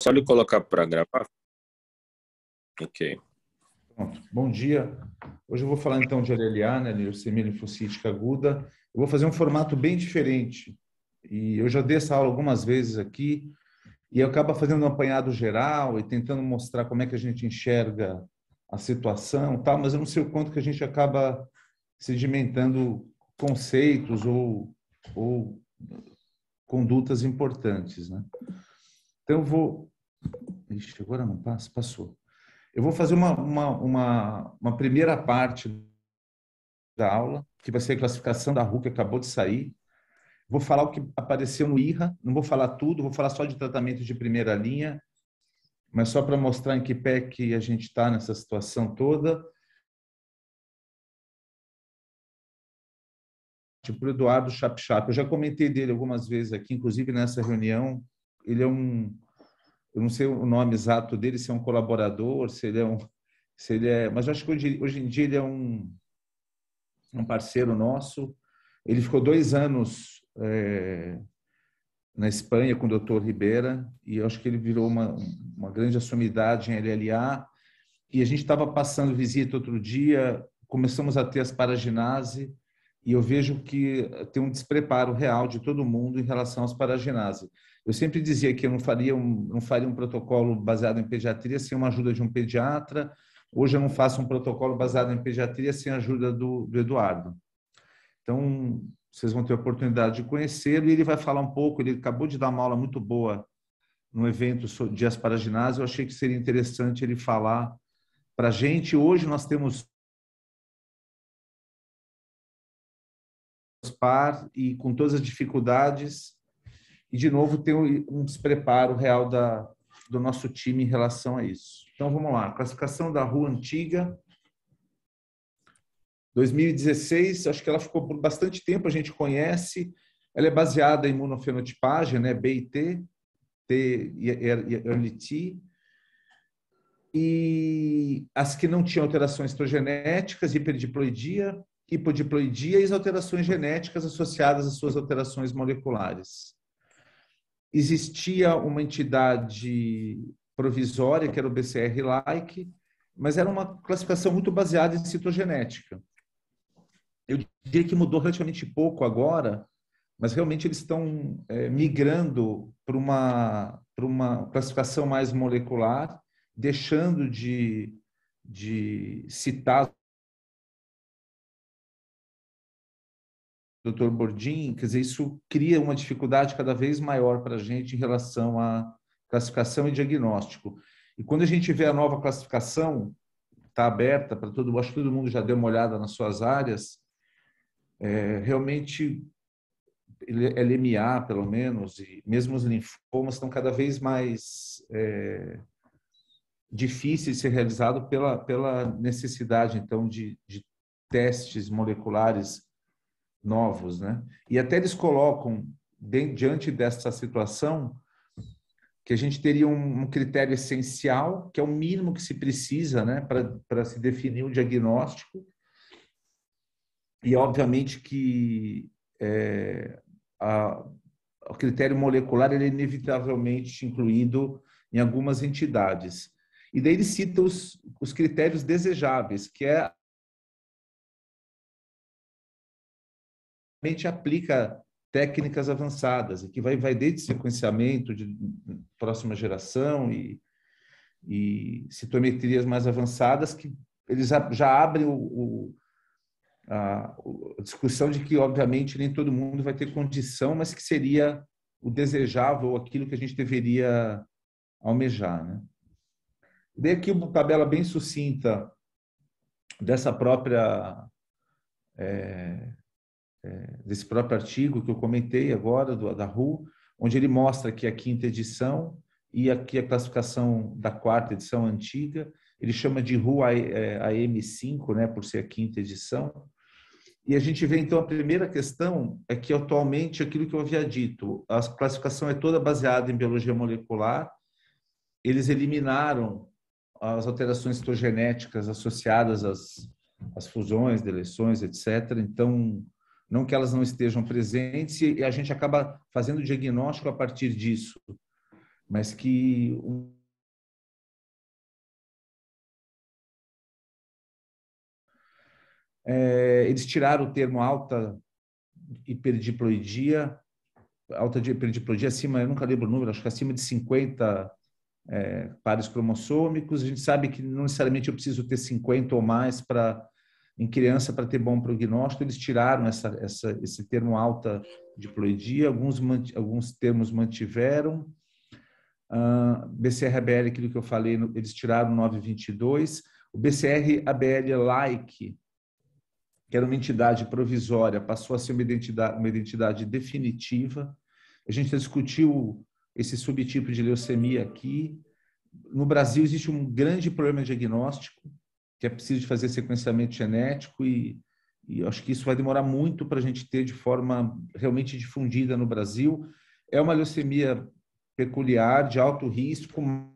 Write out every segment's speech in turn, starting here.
Só lhe colocar para gravar? Ok. Pronto. Bom dia. Hoje eu vou falar então de LLA, né, leucemia linfocítica aguda. Eu vou fazer um formato bem diferente. E eu já dei essa aula algumas vezes aqui e eu acabo fazendo um apanhado geral e tentando mostrar como é que a gente enxerga a situação, tal, mas eu não sei o quanto que a gente acaba sedimentando conceitos ou condutas importantes, né? Então eu vou... Ixi, agora não passa? Passou. Eu vou fazer uma primeira parte da aula, que vai ser a classificação da RU, que acabou de sair. Vou falar o que apareceu no IRRA, não vou falar tudo, vou falar só de tratamento de primeira linha, mas só para mostrar em que pé que a gente está nessa situação toda. Tipo, o Eduardo Chap, eu já comentei dele algumas vezes aqui, inclusive nessa reunião. Ele é eu não sei o nome exato dele, se é um colaborador, se ele é, mas eu acho que hoje em dia ele é um parceiro nosso. Ele ficou 2 anos na Espanha com o Dr. Ribeira e eu acho que ele virou uma grande assumidade em LLA. E a gente estava passando visita outro dia, começamos a ter as paraginase e eu vejo que tem um despreparo real de todo mundo em relação às paraginase. Eu sempre dizia que eu não faria um protocolo baseado em pediatria sem uma ajuda de um pediatra. Hoje eu não faço um protocolo baseado em pediatria sem a ajuda do Eduardo. Então, vocês vão ter a oportunidade de conhecê-lo e ele vai falar um pouco. Ele acabou de dar uma aula muito boa no evento de asparaginase. Eu achei que seria interessante ele falar para a gente. Hoje nós temos par e com todas as dificuldades e, de novo, tem um despreparo real do nosso time em relação a isso. Então, vamos lá. Classificação da RU antiga. 2016, acho que ela ficou por bastante tempo, a gente conhece. Ela é baseada em imunofenotipagem, né? B e T, T e early T. E as que não tinham alterações estrogenéticas, hiperdiploidia, hipodiploidia e as alterações genéticas associadas às suas alterações moleculares. Existia uma entidade provisória, que era o BCR-like, mas era uma classificação muito baseada em citogenética. Eu diria que mudou relativamente pouco agora, mas realmente eles estão migrando para uma classificação mais molecular, deixando de citar o Dr. Bordin. Quer dizer, isso cria uma dificuldade cada vez maior para a gente em relação à classificação e diagnóstico. E quando a gente vê a nova classificação, está aberta para todo mundo, acho que todo mundo já deu uma olhada nas suas áreas, realmente LMA, pelo menos, e mesmo os linfomas estão cada vez mais difíceis de ser realizado pela necessidade, então, de testes moleculares novos, né? E até eles colocam, diante dessa situação, que a gente teria um critério essencial, que é o mínimo que se precisa, né, para se definir um diagnóstico. E, obviamente, que o critério molecular ele é inevitavelmente incluído em algumas entidades. E daí ele cita os critérios desejáveis, que realmente aplica técnicas avançadas, e que vai desde sequenciamento de próxima geração e citometrias mais avançadas, que eles já abrem a discussão de que, obviamente, nem todo mundo vai ter condição, mas que seria o desejável, aquilo que a gente deveria almejar, né? Dei aqui uma tabela bem sucinta dessa própria desse próprio artigo que eu comentei agora da RU, onde ele mostra aqui a quinta edição e aqui a classificação da quarta edição antiga. Ele chama de RU AM5, né, por ser a quinta edição. E a gente vê, então, a primeira questão é que, atualmente, aquilo que eu havia dito, a classificação é toda baseada em biologia molecular. Eles eliminaram as alterações citogenéticas associadas às fusões, deleções, etc. Então, não que elas não estejam presentes, e a gente acaba fazendo o diagnóstico a partir disso. mas que eles tiraram o termo alta hiperdiploidia acima, eu nunca lembro o número, acho que acima de 50 pares cromossômicos. A gente sabe que não necessariamente eu preciso ter 50 ou mais em criança para ter bom prognóstico. Eles tiraram esse termo alta diploidia, alguns termos mantiveram. BCR-ABL, aquilo que eu falei, eles tiraram o 922. O BCR-ABL-like, que era uma entidade provisória, passou a ser uma identidade definitiva. A gente discutiu esse subtipo de leucemia aqui. No Brasil existe um grande problema diagnóstico, que é preciso de fazer sequenciamento genético e acho que isso vai demorar muito para a gente ter de forma realmente difundida no Brasil. É uma leucemia peculiar, de alto risco, no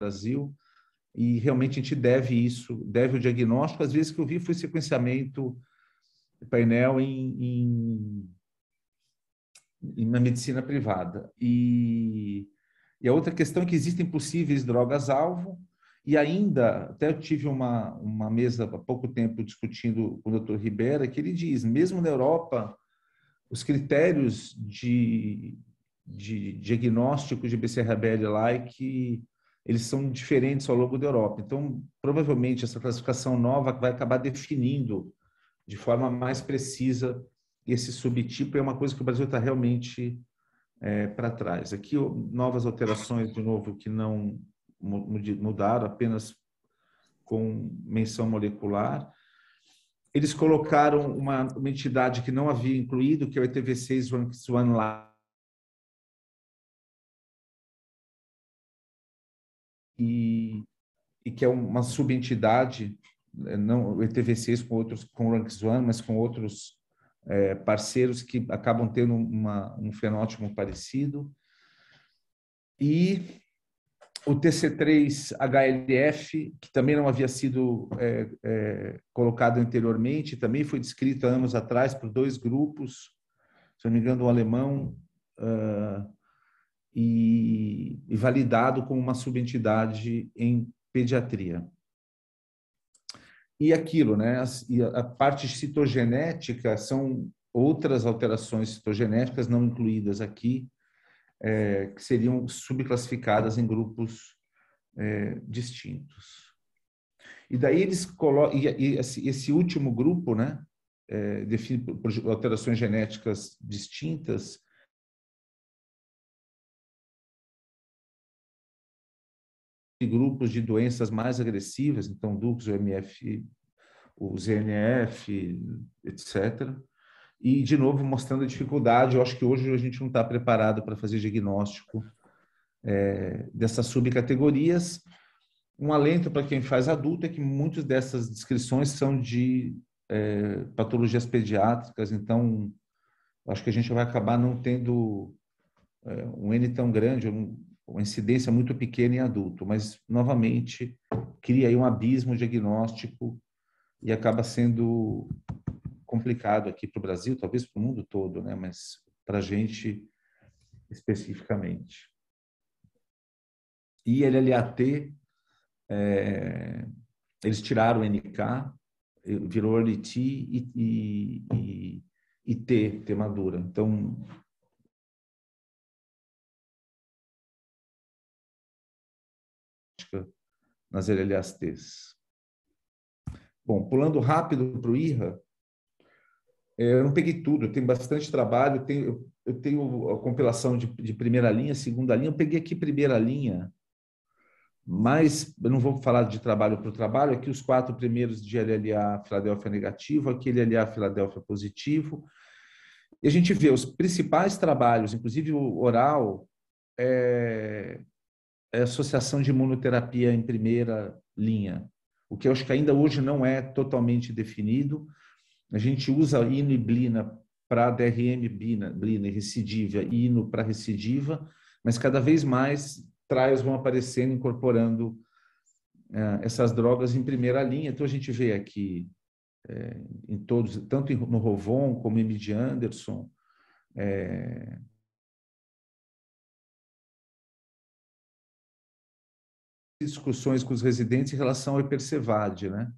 Brasil, e realmente a gente deve o diagnóstico. Às vezes que eu vi foi sequenciamento painel na medicina privada. E a outra questão é que existem possíveis drogas-alvo, e ainda, até eu tive uma mesa há pouco tempo discutindo com o Dr. Ribera, que ele diz, mesmo na Europa, os critérios de diagnóstico de BCR-ABL-like, eles são diferentes ao longo da Europa. Então, provavelmente, essa classificação nova vai acabar definindo de forma mais precisa esse subtipo. É uma coisa que o Brasil está realmente para trás. Aqui, novas alterações, de novo, que não mudaram, apenas com menção molecular. Eles colocaram uma entidade que não havia incluído, que é o ETV6 RUNX1 e que é uma subentidade, não o ETV6 com o RUNX1, mas com outros parceiros que acabam tendo um fenótipo parecido. E o TC3-HLF, que também não havia sido colocado anteriormente, também foi descrito há anos atrás por 2 grupos, se não me engano, um alemão, e validado como uma subentidade em pediatria. E aquilo, né? A parte citogenética são outras alterações citogenéticas não incluídas aqui, que seriam subclassificadas em grupos distintos. E daí eles colocam, esse último grupo, né, define por alterações genéticas distintas, e grupos de doenças mais agressivas, então DUX, o MF, o ZNF, etc. E, de novo, mostrando a dificuldade. Eu acho que hoje a gente não está preparado para fazer diagnóstico dessas subcategorias. Um alento para quem faz adulto é que muitas dessas descrições são de patologias pediátricas, então acho que a gente vai acabar não tendo um N tão grande, uma incidência muito pequena em adulto, mas, novamente, cria aí um abismo diagnóstico e acaba sendo complicado aqui para o Brasil, talvez para o mundo todo, né? Mas para a gente especificamente. E LLAT, eles tiraram o NK, virou LT e T madura. Então, nas LLATs. Bom, pulando rápido para o IRRA, eu não peguei tudo, eu tenho bastante trabalho, eu tenho a compilação de primeira linha, segunda linha, eu peguei aqui primeira linha, mas eu não vou falar de trabalho por trabalho, aqui os 4 primeiros de LLA Filadélfia negativo, aqui LLA Filadélfia positivo, e a gente vê os principais trabalhos, inclusive o oral, é a associação de imunoterapia em primeira linha, o que eu acho que ainda hoje não é totalmente definido. A gente usa ino e blina para DRM, blina e recidiva, e ino para recidiva, mas cada vez mais trials vão aparecendo, incorporando essas drogas em primeira linha. Então, a gente vê aqui em todos, tanto no Rovon como em MD Anderson, discussões com os residentes em relação ao Ipercevade, né?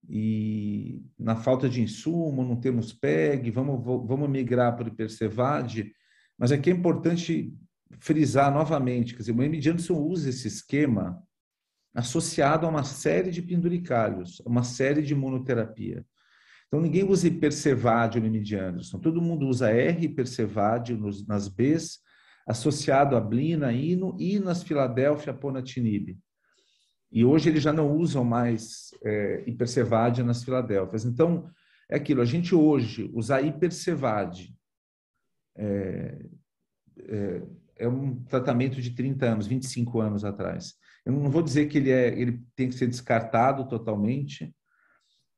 E na falta de insumo, não temos PEG, vamos migrar para o Ipercevade, mas aqui é importante frisar novamente, quer dizer, o M. Johnson usa esse esquema associado a uma série de penduricalhos, uma série de imunoterapia. Então, ninguém usa Ipercevade no M. Anderson, todo mundo usa R-Ipercevade nas Bs, associado a Blina, Ino e nas Filadélfia, Ponatinib. E hoje eles já não usam mais Ipercevade nas Filadélfias. Então, é aquilo, a gente hoje usar Ipercevade é um tratamento de 30 anos, 25 anos atrás. Eu não vou dizer que ele tem que ser descartado totalmente.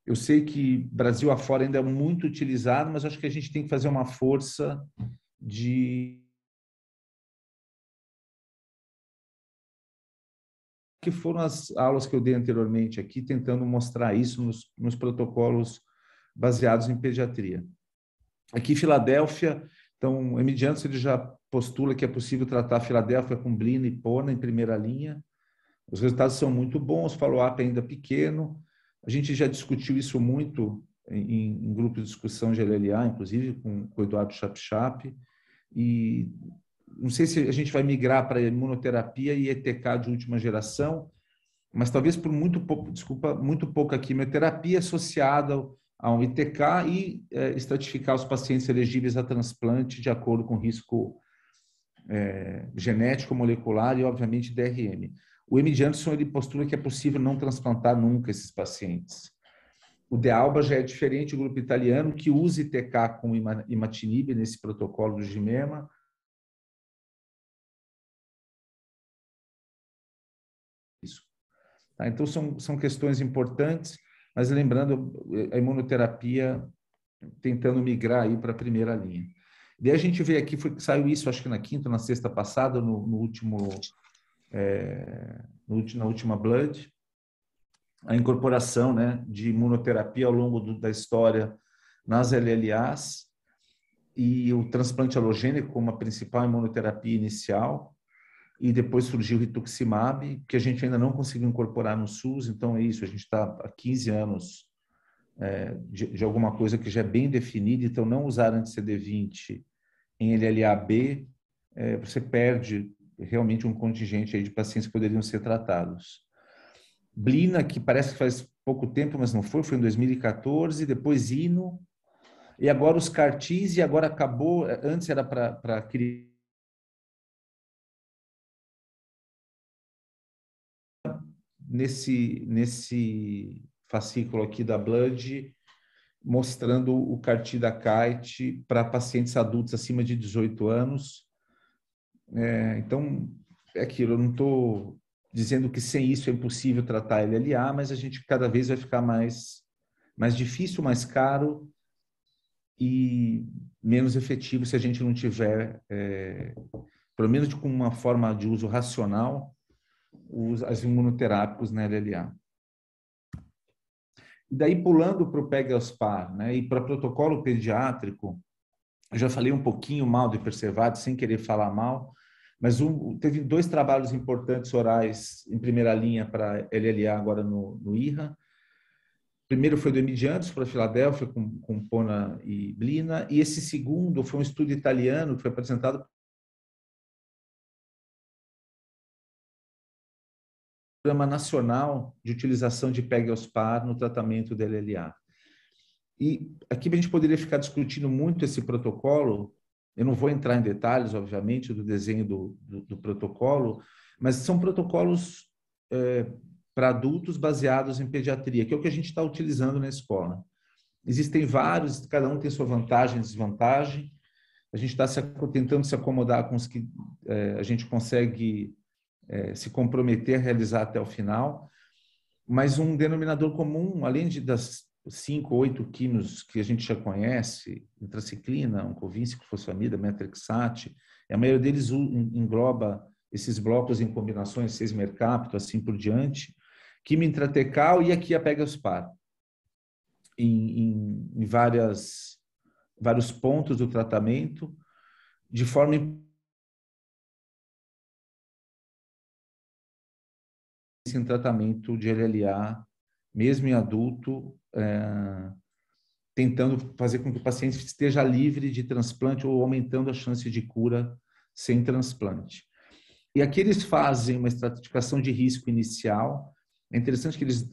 Eu sei que Brasil afora ainda é muito utilizado, mas acho que a gente tem que fazer uma força de... que foram as aulas que eu dei anteriormente aqui, tentando mostrar isso nos protocolos baseados em pediatria. Aqui em Filadélfia, então, o M. Johnson ele já postula que é possível tratar a Filadélfia com Blina e Pona em primeira linha. Os resultados são muito bons, o follow-up ainda pequeno. A gente já discutiu isso muito em grupo de discussão de LLA, inclusive com o Eduardo Chap. E não sei se a gente vai migrar para imunoterapia e ETK de última geração, mas talvez por muito pouca quimioterapia associada a um ITK e estratificar os pacientes elegíveis a transplante de acordo com risco genético, molecular e, obviamente, DRM. O M. Johnson ele postula que é possível não transplantar nunca esses pacientes. O De Alba já é diferente, o grupo italiano, que usa ITK com imatinib nesse protocolo do GIMEMA. Isso. Tá? Então, são questões importantes, mas lembrando a imunoterapia tentando migrar aí para a primeira linha. Daí a gente vê aqui, saiu isso acho que na quinta ou na sexta passada, na última Blood, a incorporação, né, de imunoterapia ao longo da história nas LLAs e o transplante halogênico como a principal imunoterapia inicial, e depois surgiu o rituximab, que a gente ainda não conseguiu incorporar no SUS, então é isso, a gente está há 15 anos de alguma coisa que já é bem definida, então não usar anti-CD20 em LLA-B, você perde realmente um contingente aí de pacientes que poderiam ser tratados. Blina, que parece que faz pouco tempo, mas não foi em 2014, depois Ino, e agora os CAR-Ts, e agora acabou, antes era para criar nesse fascículo aqui da Blood, mostrando o CAR-T da Kite para pacientes adultos acima de 18 anos. Então, é aquilo, eu não estou dizendo que sem isso é impossível tratar LLA, mas a gente cada vez vai ficar mais difícil, mais caro e menos efetivo se a gente não tiver, pelo menos com uma forma de uso racional, as imunoterápicos na LLA. E daí, pulando para o PEG-ALSPAR, né, e para protocolo pediátrico, eu já falei um pouquinho mal do Ipercevade, sem querer falar mal, mas teve 2 trabalhos importantes orais em primeira linha para LLA agora no IRA. O primeiro foi do M. Johnson para Filadélfia, com Pona e Blina, e esse segundo foi um estudo italiano que foi apresentado Programa Nacional de Utilização de PEG-ALSPAR no tratamento da LLA. E aqui a gente poderia ficar discutindo muito esse protocolo. Eu não vou entrar em detalhes, obviamente, do desenho do protocolo, mas são protocolos para adultos baseados em pediatria, que é o que a gente está utilizando na escola. Existem vários, cada um tem sua vantagem e desvantagem. A gente está tentando se acomodar com os que a gente consegue se comprometer a realizar até o final, mas um denominador comum, além das 5 ou 8 químicos que a gente já conhece, antraciclina, oncovin, ciclofosfamida, metrexate, a maioria deles engloba esses blocos em combinações 6-mercapto, assim por diante, quimio intratecal e aqui a PEG-ALSPAR, em vários pontos do tratamento. de forma em tratamento de LLA, mesmo em adulto, tentando fazer com que o paciente esteja livre de transplante ou aumentando a chance de cura sem transplante. E aqui eles fazem uma estratificação de risco inicial. É interessante que eles,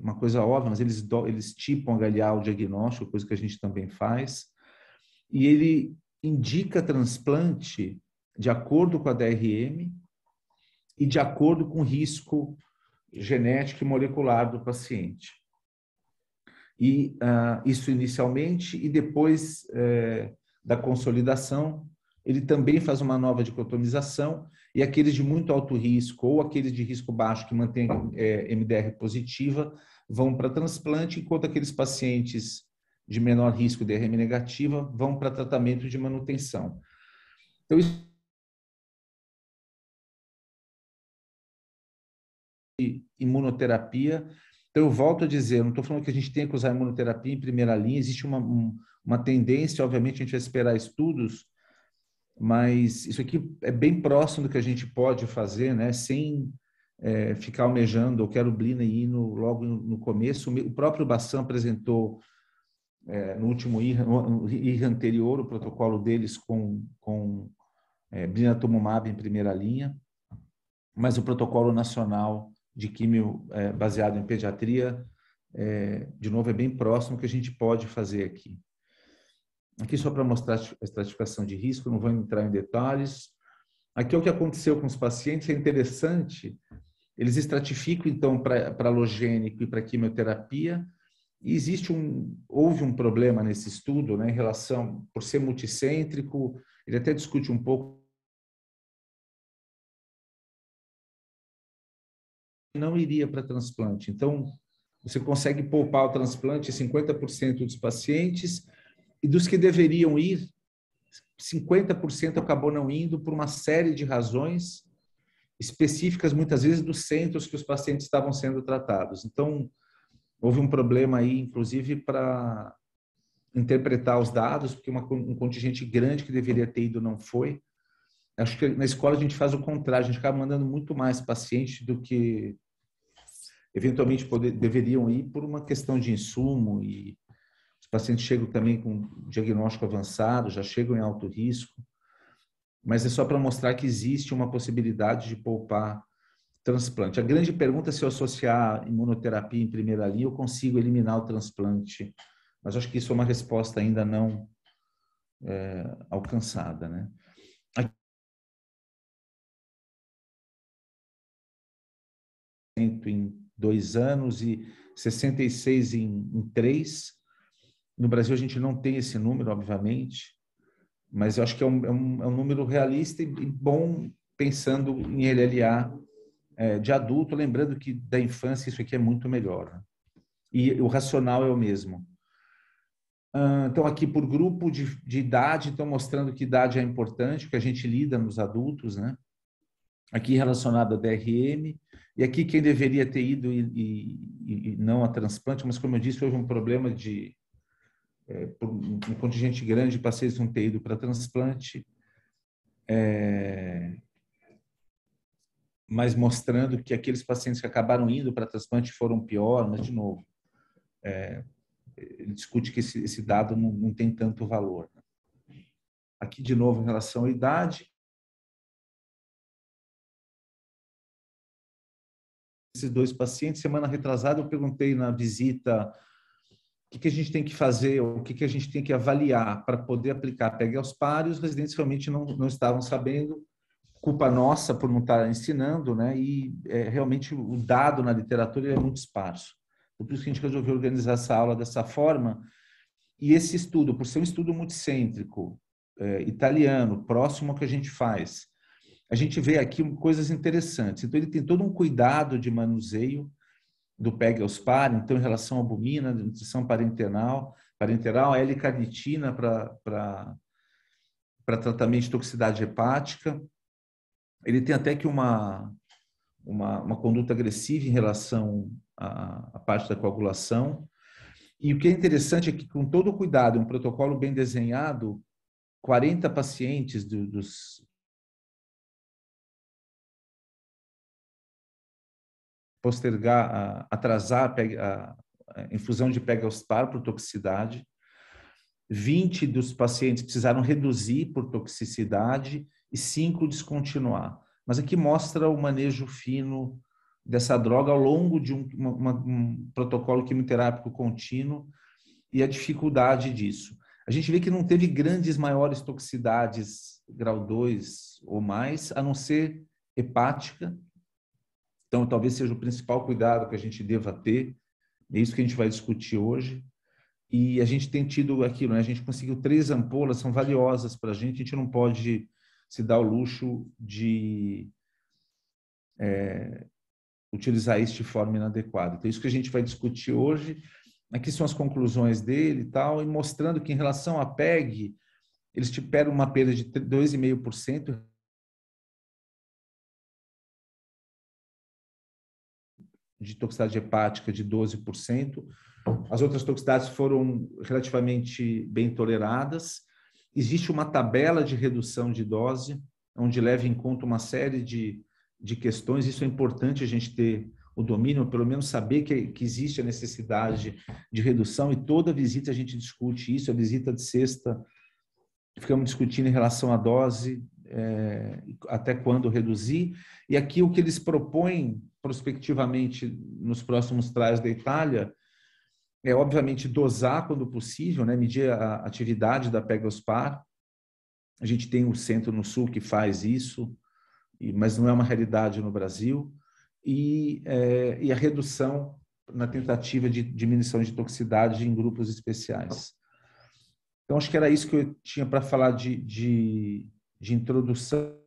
uma coisa óbvia, mas eles tipam HLA o diagnóstico, coisa que a gente também faz, e ele indica transplante de acordo com a DRM e de acordo com o risco genético e molecular do paciente. E isso inicialmente, e depois da consolidação, ele também faz uma nova dicotomização, e aqueles de muito alto risco ou aqueles de risco baixo que mantêm MDR positiva vão para transplante, enquanto aqueles pacientes de menor risco DRM negativa vão para tratamento de manutenção. Então, isso imunoterapia. Então, eu volto a dizer, eu não estou falando que a gente tem que usar imunoterapia em primeira linha, existe uma tendência, obviamente a gente vai esperar estudos, mas isso aqui é bem próximo do que a gente pode fazer, né, sem ficar almejando, eu quero Blina e Hino logo no começo. O próprio Bassan apresentou no último IRA anterior o protocolo deles com blinatumomab em primeira linha, mas o protocolo nacional de químio baseado em pediatria, de novo, é bem próximo que a gente pode fazer aqui. Aqui só para mostrar a estratificação de risco, não vou entrar em detalhes. Aqui é o que aconteceu com os pacientes, é interessante, eles estratificam então para halogênico e para quimioterapia, e houve um problema nesse estudo, né, em relação, por ser multicêntrico, ele até discute um pouco, não iria para transplante. Então, você consegue poupar o transplante em 50% dos pacientes, e dos que deveriam ir, 50% acabou não indo por uma série de razões específicas, muitas vezes, dos centros que os pacientes estavam sendo tratados. Então, houve um problema aí, inclusive, para interpretar os dados, porque um contingente grande que deveria ter ido não foi. Acho que na escola a gente faz o contrário, a gente acaba mandando muito mais pacientes do que eventualmente deveriam ir por uma questão de insumo, e os pacientes chegam também com diagnóstico avançado, já chegam em alto risco, mas é só para mostrar que existe uma possibilidade de poupar transplante. A grande pergunta é se eu associar imunoterapia em primeira linha, eu consigo eliminar o transplante, mas acho que isso é uma resposta ainda não alcançada, né? Em 2 anos e 66 em 3. No Brasil a gente não tem esse número, obviamente, mas eu acho que é um número realista e bom, pensando em LLA de adulto, lembrando que da infância isso aqui é muito melhor, né? E o racional é o mesmo. Então, aqui por grupo de idade, estão mostrando que idade é importante, que a gente lida nos adultos, né? Aqui relacionado a DRM, e aqui quem deveria ter ido e não a transplante, mas como eu disse, houve um problema por um contingente grande de pacientes não ter ido para transplante, mas mostrando que aqueles pacientes que acabaram indo para transplante foram pior, mas, de novo, ele discute que esse dado não tem tanto valor. Aqui, de novo, em relação à idade, esses 2 pacientes, semana retrasada, eu perguntei na visita o que a gente tem que fazer, o que a gente tem que avaliar para poder aplicar PEG aos pares. Os residentes realmente não estavam sabendo, culpa nossa por não estar ensinando, né? E realmente o dado na literatura é muito esparso. Por isso que a gente resolveu organizar essa aula dessa forma. E esse estudo, por ser um estudo multicêntrico, italiano, próximo ao que a gente faz, a gente vê aqui coisas interessantes. Então, ele tem todo um cuidado de manuseio do PEG aos pares, então, em relação à albumina, nutrição parenteral, a L-carnitina para tratamento de toxicidade hepática. Ele tem até que uma conduta agressiva em relação à parte da coagulação. E o que é interessante é que, com todo o cuidado, um protocolo bem desenhado, 40 pacientes dos postergar, atrasar a infusão de Pegospar por toxicidade. 20 dos pacientes precisaram reduzir por toxicidade e 5 descontinuar. Mas aqui mostra o manejo fino dessa droga ao longo de um protocolo quimioterápico contínuo e a dificuldade disso. A gente vê que não teve grandes, maiores toxicidades grau 2 ou mais, a não ser hepática. Então, talvez seja o principal cuidado que a gente deva ter. É isso que a gente vai discutir hoje. E a gente tem tido aquilo, né? A gente conseguiu 3 ampolas, são valiosas para a gente não pode se dar o luxo de utilizar isso de forma inadequada. Então, isso que a gente vai discutir hoje. Aqui são as conclusões dele e tal, e mostrando que em relação à PEG, eles tiveram uma perda de 2,5%, de toxicidade hepática de 12%. As outras toxicidades foram relativamente bem toleradas. Existe uma tabela de redução de dose, onde leva em conta uma série de questões. Isso é importante a gente ter o domínio, pelo menos saber que existe a necessidade de redução, e toda visita a gente discute isso. A visita de sexta, ficamos discutindo em relação à dose, até quando reduzir. E aqui o que eles propõem prospectivamente nos próximos trials da Itália é, obviamente, dosar quando possível, né? Medir a atividade da Pegospar. A gente tem um centro no Sul que faz isso, mas não é uma realidade no Brasil. E a redução na tentativa de diminuição de toxicidade em grupos especiais. Então, acho que era isso que eu tinha para falar de introdução.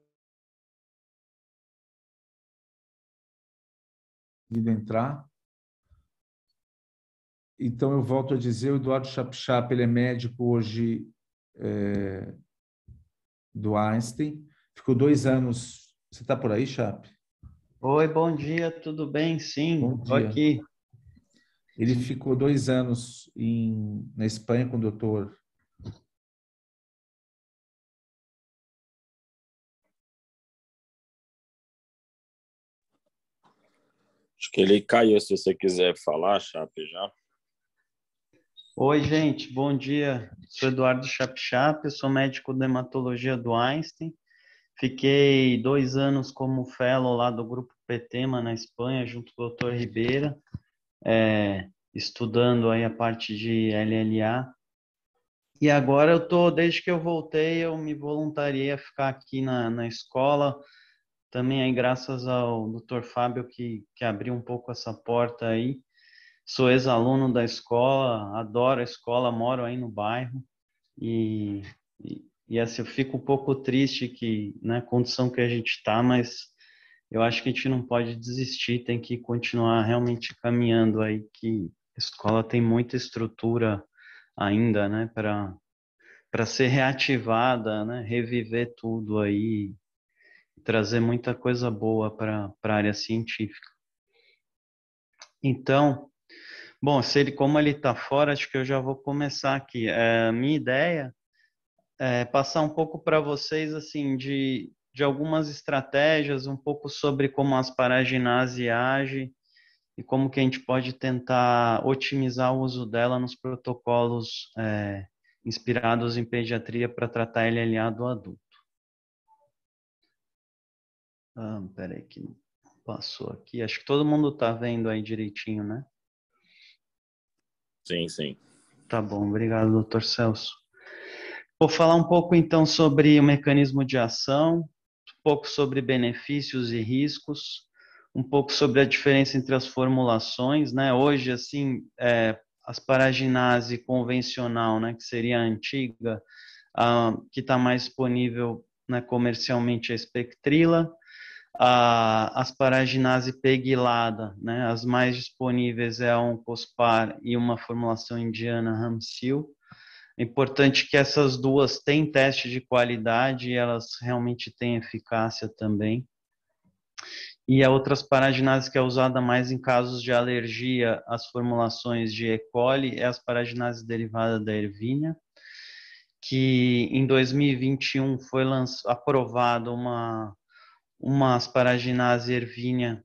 De entrar. Então, eu volto a dizer, o Eduardo Chapchap, ele é médico hoje do Einstein. Ficou 2 anos... Você está por aí, Chap? Oi, bom dia, tudo bem? Sim, estou aqui. Ele ficou 2 anos na Espanha com o doutor... Acho que ele caiu, se você quiser falar, Chape, já. Oi, gente, bom dia. Sou Eduardo Chapchap, eu sou médico de hematologia do Einstein. Fiquei 2 anos como fellow lá do grupo PETEMA na Espanha, junto com o doutor Ribeira, estudando aí a parte de LLA. E agora desde que eu voltei, eu me voluntariei a ficar aqui na escola, também aí graças ao Dr. Fábio que abriu um pouco essa porta aí. Sou ex-aluno da escola, adoro a escola, moro aí no bairro e assim, eu fico um pouco triste que, na condição que a gente está, mas eu acho que a gente não pode desistir, tem que continuar realmente caminhando aí, que a escola tem muita estrutura ainda, né, para ser reativada, né, reviver tudo aí, trazer muita coisa boa para a área científica. Então, bom, como ele está fora, acho que eu já vou começar aqui. A minha ideia é passar um pouco para vocês, assim, de algumas estratégias, um pouco sobre como a asparaginase age e como que a gente pode tentar otimizar o uso dela nos protocolos inspirados em pediatria para tratar LLA do adulto. Peraí que não passou aqui. Acho que todo mundo está vendo aí direitinho, né? Sim, sim. Tá bom, obrigado, doutor Celso. Vou falar um pouco então sobre o mecanismo de ação, um pouco sobre benefícios e riscos, um pouco sobre a diferença entre as formulações, né? Hoje, assim, asparaginase convencional, né, que seria a antiga, que está mais disponível, né, comercialmente, a Spectrila. A asparaginase pegilada, né, as mais disponíveis é a Oncospar e uma formulação indiana Ramsil. É importante que essas duas têm teste de qualidade e elas realmente têm eficácia também. E a outra asparaginase que é usada mais em casos de alergia às formulações de E. coli é a asparaginase derivada da ervínia, que em 2021 foi aprovado uma asparaginase ervínia,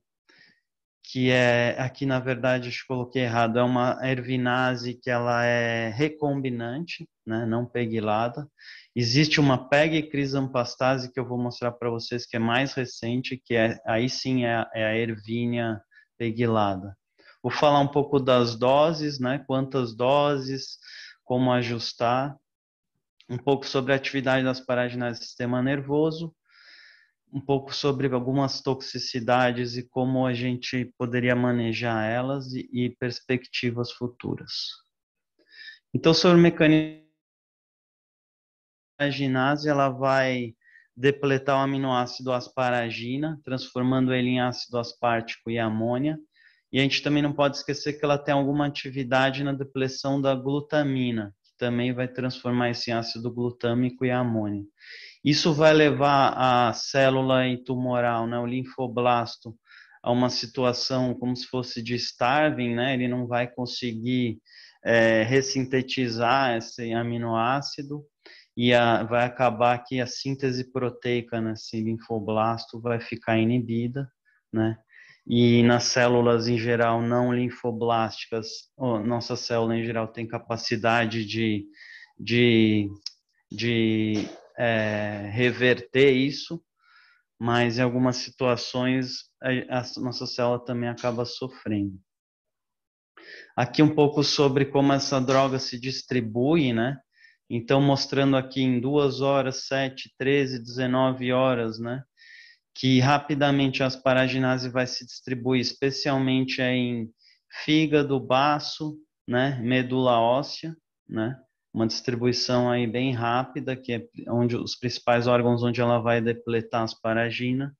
que é, aqui na verdade acho que coloquei errado, é uma ervinase que ela é recombinante, né, não pegilada. Existe uma PEG crisampastase que eu vou mostrar para vocês que é mais recente, que aí sim é a ervínia pegilada. Vou falar um pouco das doses, né, quantas doses, como ajustar, um pouco sobre a atividade das asparaginase do sistema nervoso, um pouco sobre algumas toxicidades e como a gente poderia manejar elas e perspectivas futuras. Então, sobre o mecanismo da ginase, ela vai depletar o aminoácido asparagina, transformando ele em ácido aspartico e amônia. E a gente também não pode esquecer que ela tem alguma atividade na depleção da glutamina, que também vai transformar esse ácido glutâmico em amônia. Isso vai levar a célula tumoral, né, o linfoblasto, a uma situação como se fosse de starving, né? Ele não vai conseguir ressintetizar esse aminoácido e vai acabar que a síntese proteica nesse linfoblasto vai ficar inibida, né? E nas células em geral não linfoblásticas, nossa célula em geral tem capacidade de reverter isso, mas em algumas situações a nossa célula também acaba sofrendo. Aqui um pouco sobre como essa droga se distribui, né? Então, mostrando aqui em 2 horas, 7, 13, 19 horas, né? Que rapidamente a asparaginase vai se distribuir, especialmente em fígado, baço, né? Medula óssea, né? Uma distribuição aí bem rápida, que é onde os principais órgãos onde ela vai depletar a asparagina.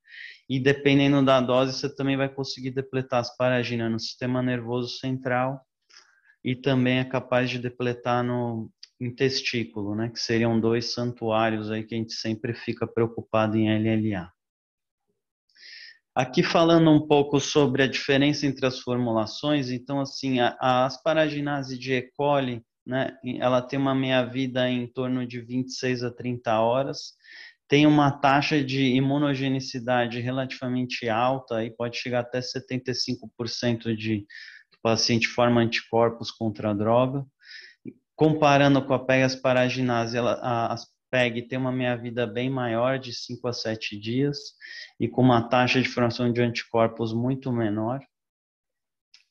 E dependendo da dose, você também vai conseguir depletar a asparagina no sistema nervoso central e também é capaz de depletar no intestículo, né? Que seriam 2 santuários aí que a gente sempre fica preocupado em LLA. Aqui falando um pouco sobre a diferença entre as formulações, então assim, a asparaginase de E. coli, né, ela tem uma meia-vida em torno de 26 a 30 horas, tem uma taxa de imunogenicidade relativamente alta, aí pode chegar até 75% do paciente forma anticorpos contra a droga. Comparando com a PEG asparaginase, a PEG tem uma meia-vida bem maior, de 5 a 7 dias, e com uma taxa de formação de anticorpos muito menor.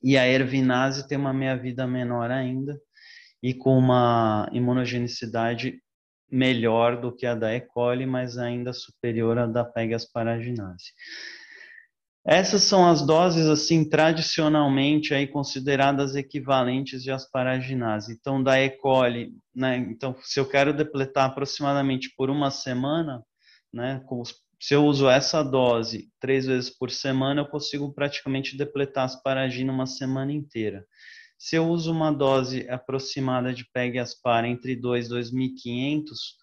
E a ervinase tem uma meia-vida menor ainda, e com uma imunogenicidade melhor do que a da E. coli, mas ainda superior à da PEG asparaginase. Essas são as doses, assim, tradicionalmente aí consideradas equivalentes de asparaginase. Então, da E. coli, né? Então, se eu quero depletar aproximadamente por uma semana, né? Se eu uso essa dose 3 vezes por semana, eu consigo praticamente depletar asparagina uma semana inteira. Se eu uso uma dose aproximada de PEG-aspara entre 2 e 2.500,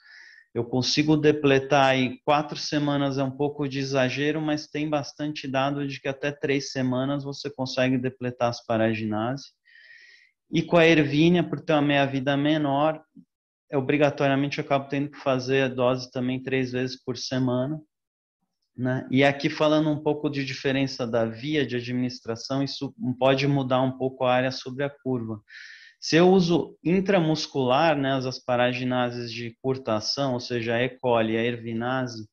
eu consigo depletar em 4 semanas, é um pouco de exagero, mas tem bastante dado de que até 3 semanas você consegue depletar a asparaginase. E com a ervínia, por ter uma meia-vida menor, obrigatoriamente eu acabo tendo que fazer a dose também 3 vezes por semana, né? E aqui falando um pouco de diferença da via de administração, isso pode mudar um pouco a área sobre a curva. Se eu uso intramuscular, né, as asparaginases de curta ação, ou seja, a E. coli e a ervinase,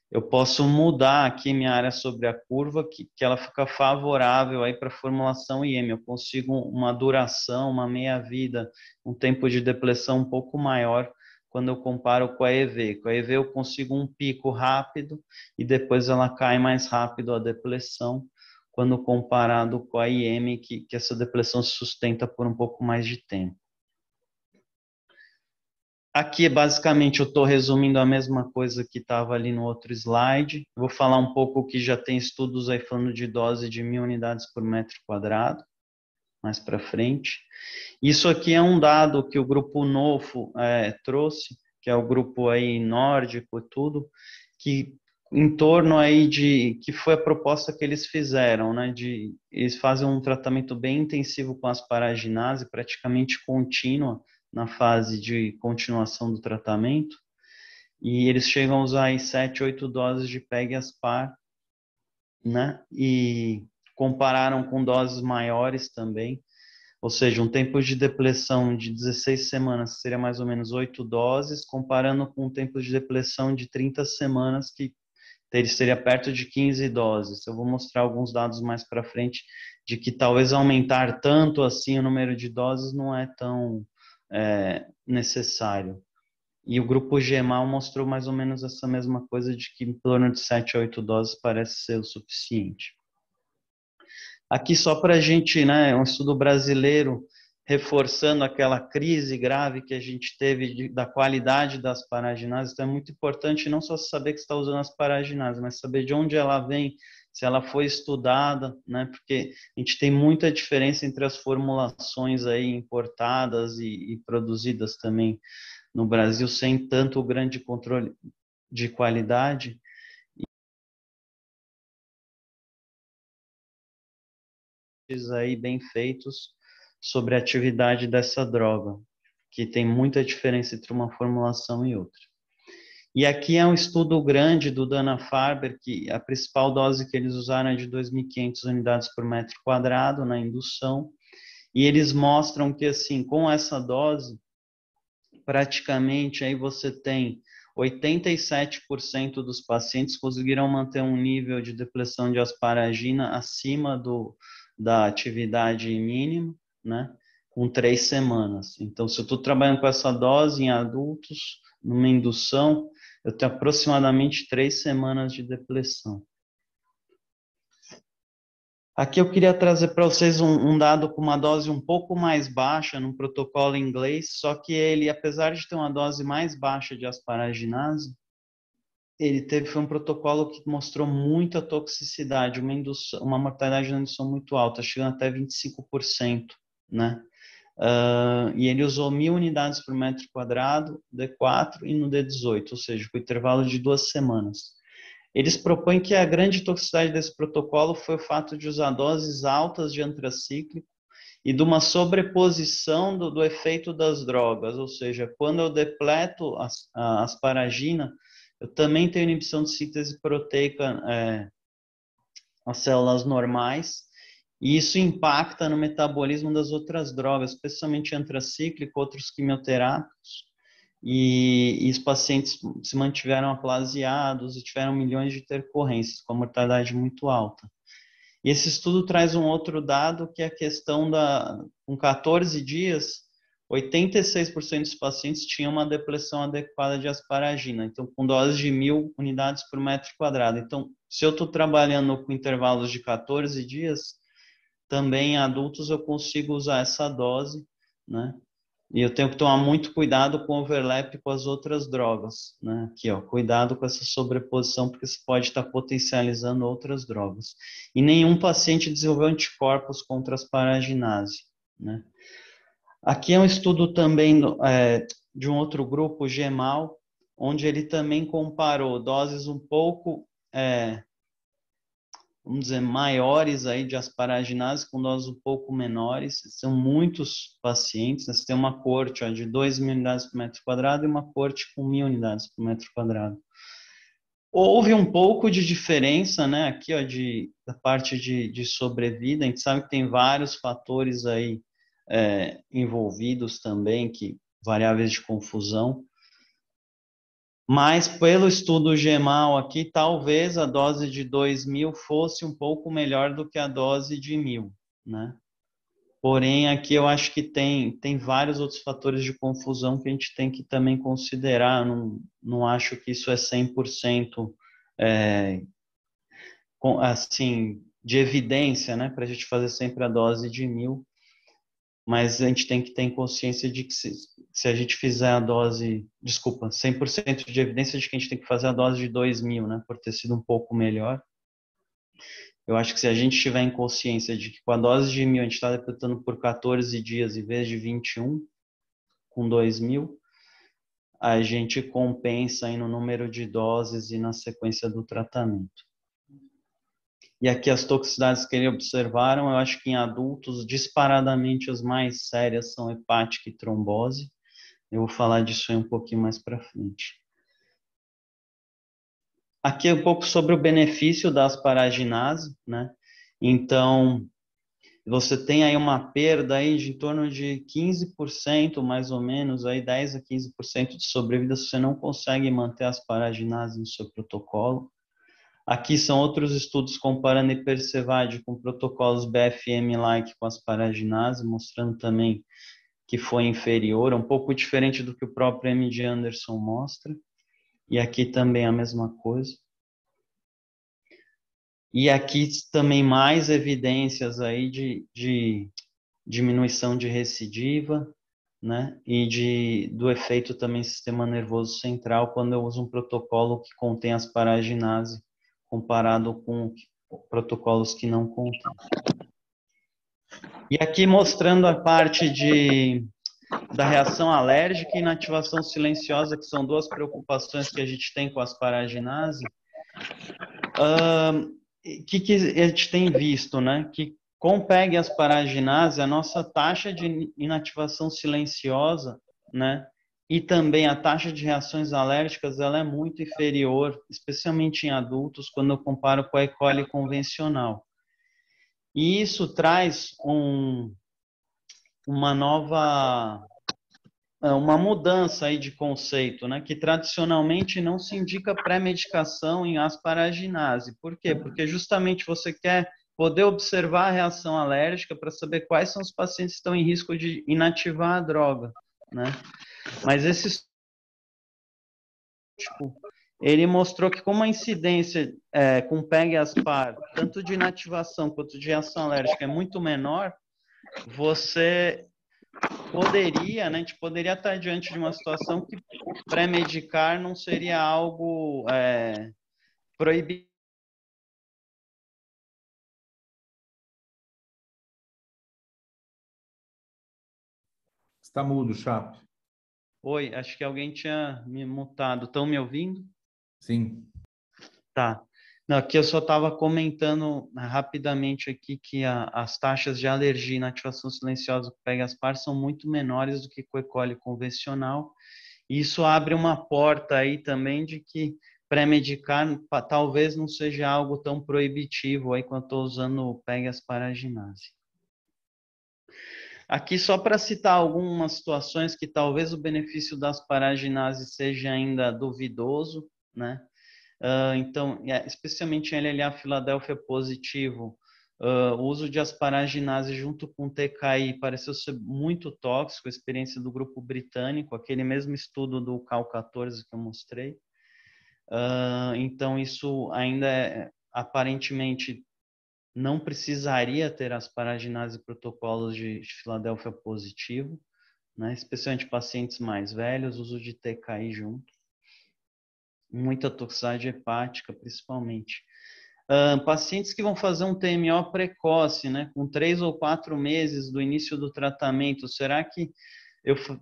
eu posso mudar aqui minha área sobre a curva, que ela fica favorável aí para a formulação IM. Eu consigo uma duração, uma meia-vida, um tempo de depleção um pouco maior quando eu comparo com a EV. Com a EV eu consigo um pico rápido e depois ela cai mais rápido a depleção, quando comparado com a IM, que essa depressão se sustenta por um pouco mais de tempo. Aqui, basicamente, eu estou resumindo a mesma coisa que estava ali no outro slide. Vou falar um pouco que já tem estudos aí falando de dose de 1.000 unidades por metro quadrado, mais para frente. Isso aqui é um dado que o grupo NOFO trouxe, que é o grupo aí nórdico e tudo, que em torno aí que foi a proposta que eles fizeram, né, eles fazem um tratamento bem intensivo com asparaginase, praticamente contínua, na fase de continuação do tratamento, e eles chegam a usar aí 7, 8 doses de PEG-Aspar, né? E compararam com doses maiores também, ou seja, um tempo de depressão de 16 semanas, que seria mais ou menos 8 doses, comparando com um tempo de depressão de 30 semanas, que seria perto de 15 doses. Eu vou mostrar alguns dados mais para frente de que talvez aumentar tanto assim o número de doses não é tão necessário. E o grupo GEMAL mostrou mais ou menos essa mesma coisa, de que em torno de 7 a 8 doses parece ser o suficiente. Aqui só para a gente, né, um estudo brasileiro reforçando aquela crise grave que a gente teve da qualidade das paraginases. Então é muito importante não só saber que está usando as paraginases, mas saber de onde ela vem, se ela foi estudada, né, porque a gente tem muita diferença entre as formulações aí importadas e produzidas também no Brasil, sem tanto grande controle de qualidade. Aí bem feitos sobre a atividade dessa droga, que tem muita diferença entre uma formulação e outra. E aqui é um estudo grande do Dana-Farber, que a principal dose que eles usaram é de 2.500 unidades por metro quadrado na indução, e eles mostram que, assim, com essa dose, praticamente aí você tem 87% dos pacientes conseguiram manter um nível de depressão de asparagina acima da atividade mínima, né, com 3 semanas. Então, se eu estou trabalhando com essa dose em adultos, numa indução, eu tenho aproximadamente 3 semanas de depressão. Aqui eu queria trazer para vocês um dado com uma dose um pouco mais baixa, num protocolo inglês, só que ele, apesar de ter uma dose mais baixa de asparaginase, foi um protocolo que mostrou muita toxicidade, uma mortalidade na indução muito alta, chegando até 25%, né? E ele usou 1.000 unidades por metro quadrado, D4 e no D18, ou seja, com intervalo de 2 semanas. Eles propõem que a grande toxicidade desse protocolo foi o fato de usar doses altas de antracíclico e de uma sobreposição do efeito das drogas, ou seja, quando eu depleto a asparagina, eu também tenho inibição de síntese proteica as células normais, e isso impacta no metabolismo das outras drogas, especialmente antracíclico, outros quimioterápicos, e os pacientes se mantiveram aplasiados e tiveram milhões de intercorrências, com a mortalidade muito alta. E esse estudo traz um outro dado, que é a questão com 14 dias, 86% dos pacientes tinham uma depressão adequada de asparagina, então com doses de 1.000 unidades por metro quadrado. Então, se eu estou trabalhando com intervalos de 14 dias, também em adultos eu consigo usar essa dose, né? E eu tenho que tomar muito cuidado com o overlap com as outras drogas, né? Aqui, ó, cuidado com essa sobreposição, porque você pode estar potencializando outras drogas. E nenhum paciente desenvolveu anticorpos contra as paraginase, né? Aqui é um estudo também de um outro grupo, GEMAL, onde ele também comparou doses um pouco, vamos dizer, maiores aí de asparaginase com doses um pouco menores. São muitos pacientes, né? Você tem uma coorte de 2.000 unidades por metro quadrado e uma coorte com 1.000 unidades por metro quadrado. Houve um pouco de diferença, né, aqui, ó, da parte de sobrevida. A gente sabe que tem vários fatores aí envolvidos também, variáveis de confusão. Mas pelo estudo GEMAL aqui, talvez a dose de 2.000 fosse um pouco melhor do que a dose de 1.000, né? Porém, aqui eu acho que tem vários outros fatores de confusão que a gente tem que também considerar. Não acho que isso é 100% assim, de evidência, né, para a gente fazer sempre a dose de 1.000. Mas a gente tem que ter consciência de que se a gente fizer a dose, 100% de evidência de que a gente tem que fazer a dose de 2.000, né, por ter sido um pouco melhor. Eu acho que se a gente tiver em consciência de que com a dose de 1.000 a gente está depletando por 14 dias em vez de 21, com 2.000, a gente compensa aí no número de doses e na sequência do tratamento. E aqui as toxicidades que eles observaram, eu acho que em adultos, disparadamente as mais sérias são hepática e trombose. Eu vou falar disso aí um pouquinho mais para frente. Aqui é um pouco sobre o benefício da asparaginase, né? Então, você tem aí uma perda aí de em torno de 15%, mais ou menos, aí 10 a 15% de sobrevida se você não consegue manter a asparaginase no seu protocolo. Aqui são outros estudos comparando Ipercevade com protocolos BFM-like com asparaginase, mostrando também que foi inferior, um pouco diferente do que o próprio MD Anderson mostra. E aqui também a mesma coisa. E aqui também mais evidências aí de diminuição de recidiva, né? E do efeito também sistema nervoso central quando eu uso um protocolo que contém asparaginase comparado com protocolos que não contêm. E aqui mostrando a parte da reação alérgica e inativação silenciosa, que são duas preocupações que a gente tem com a asparaginase. Que a gente tem visto, né? Que com PEG e asparaginase, a nossa taxa de inativação silenciosa, né? E também a taxa de reações alérgicas, ela é muito inferior, especialmente em adultos, quando eu comparo com a E. coli convencional. E isso traz uma mudança aí de conceito, né? Que tradicionalmente não se indica pré-medicação em asparaginase. Por quê? Porque justamente você quer poder observar a reação alérgica para saber quais são os pacientes que estão em risco de inativar a droga, né? Mas esse ele mostrou que como a incidência com PEG e aspar, tanto de inativação quanto de reação alérgica é muito menor, você poderia, né, a gente poderia estar diante de uma situação que pré-medicar não seria algo proibido. Está mudo, Chape. Oi, acho que alguém tinha me mutado. Estão me ouvindo? Sim. Tá. Não, aqui eu só estava comentando rapidamente aqui que as taxas de alergia e inativação silenciosa com Pegaspar são muito menores do que com E. coli convencional. E isso abre uma porta aí também de que pré-medicar talvez não seja algo tão proibitivo aí quando estou usando o Pegasparaginase. Aqui só para citar algumas situações que talvez o benefício da asparaginase seja ainda duvidoso, né? Então, especialmente em LLA Filadélfia positivo, o uso de asparaginase junto com TKI pareceu ser muito tóxico, a experiência do grupo britânico, aquele mesmo estudo do CAL14 que eu mostrei. Então, isso ainda aparentemente não precisaria ter asparaginase e protocolos de Filadélfia positivo, né? Especialmente pacientes mais velhos, uso de TKI junto. Muita toxicidade hepática, principalmente. Pacientes que vão fazer um TMO precoce, né, com 3 ou 4 meses do início do tratamento, será que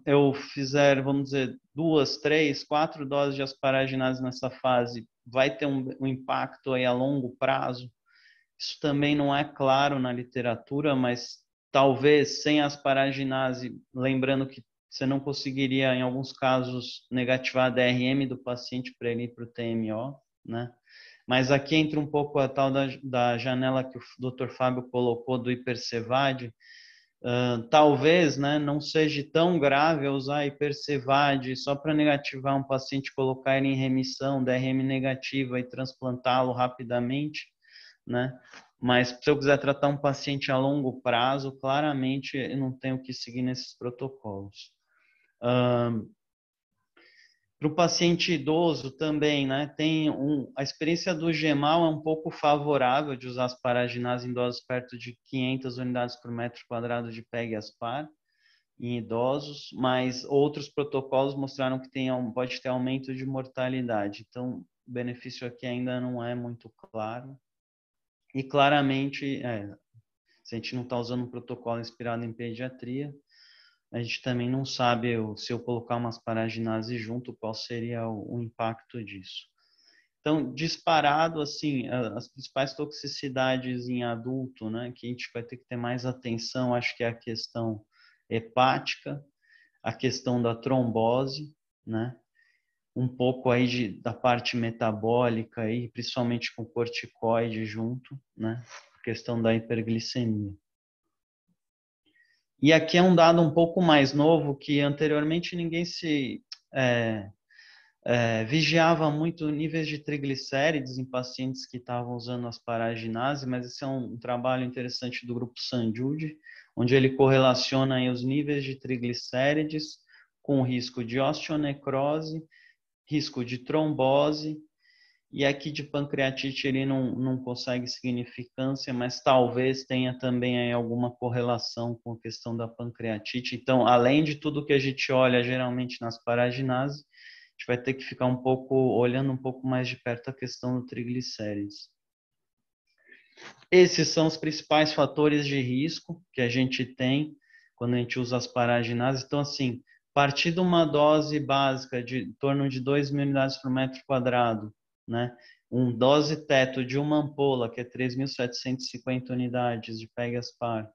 eu fizer, vamos dizer, 2, 3, 4 doses de asparaginase nessa fase, vai ter um impacto aí a longo prazo? Isso também não é claro na literatura, mas talvez sem asparaginase, lembrando que você não conseguiria, em alguns casos, negativar a DRM do paciente para ele ir para o TMO, né? Mas aqui entra um pouco a tal da janela que o Dr. Fábio colocou do Ipercevade. Talvez, né, não seja tão grave usar Ipercevade só para negativar um paciente, colocar ele em remissão, DRM negativa e transplantá-lo rapidamente, né? Mas se eu quiser tratar um paciente a longo prazo, claramente eu não tenho que seguir nesses protocolos. Para o paciente idoso também, né? A experiência do GEMAL é um pouco favorável de usar asparaginase em doses perto de 500 unidades por metro quadrado de PEG-ASPAR em idosos, mas outros protocolos mostraram que pode ter aumento de mortalidade. Então, o benefício aqui ainda não é muito claro. E claramente, se a gente não está usando um protocolo inspirado em pediatria, a gente também não sabe se eu colocar uma asparaginase junto, qual seria o impacto disso. Então, disparado, assim, as principais toxicidades em adulto, né, que a gente vai ter que ter mais atenção, acho que é a questão hepática, a questão da trombose, né? Um pouco aí da parte metabólica, aí, principalmente com corticoide junto, né? A questão da hiperglicemia. E aqui é um dado um pouco mais novo, que anteriormente ninguém se vigiava muito níveis de triglicérides em pacientes que estavam usando asparaginase, mas esse é um trabalho interessante do grupo Sanjude, onde ele correlaciona aí os níveis de triglicérides com o risco de osteonecrose, risco de trombose, e aqui de pancreatite ele não consegue significância, mas talvez tenha também aí alguma correlação com a questão da pancreatite. Então, além de tudo que a gente olha geralmente nas asparaginase, a gente vai ter que ficar olhando um pouco mais de perto a questão do triglicérides. Esses são os principais fatores de risco que a gente tem quando a gente usa asparaginase. Então, assim, a partir de uma dose básica de em torno de 2.000 unidades por metro quadrado, né? Dose teto de uma ampola, que é 3.750 unidades de PEG-Aspar,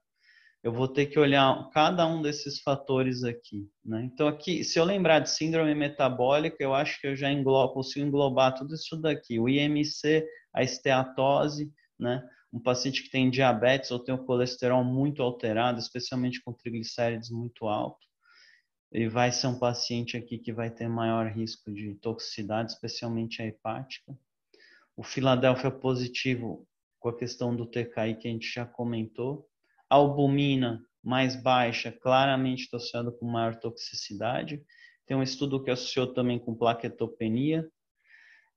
eu vou ter que olhar cada um desses fatores aqui, né? Então, aqui, se eu lembrar de síndrome metabólica, eu acho que eu já consigo englobar tudo isso daqui. O IMC, a esteatose, né? Um paciente que tem diabetes ou tem o colesterol muito alterado, especialmente com triglicérides muito alto, ele vai ser um paciente aqui que vai ter maior risco de toxicidade, especialmente a hepática. O Filadélfia positivo, com a questão do TKI que a gente já comentou. A albumina mais baixa, claramente associada com maior toxicidade. Tem um estudo que associou também com plaquetopenia.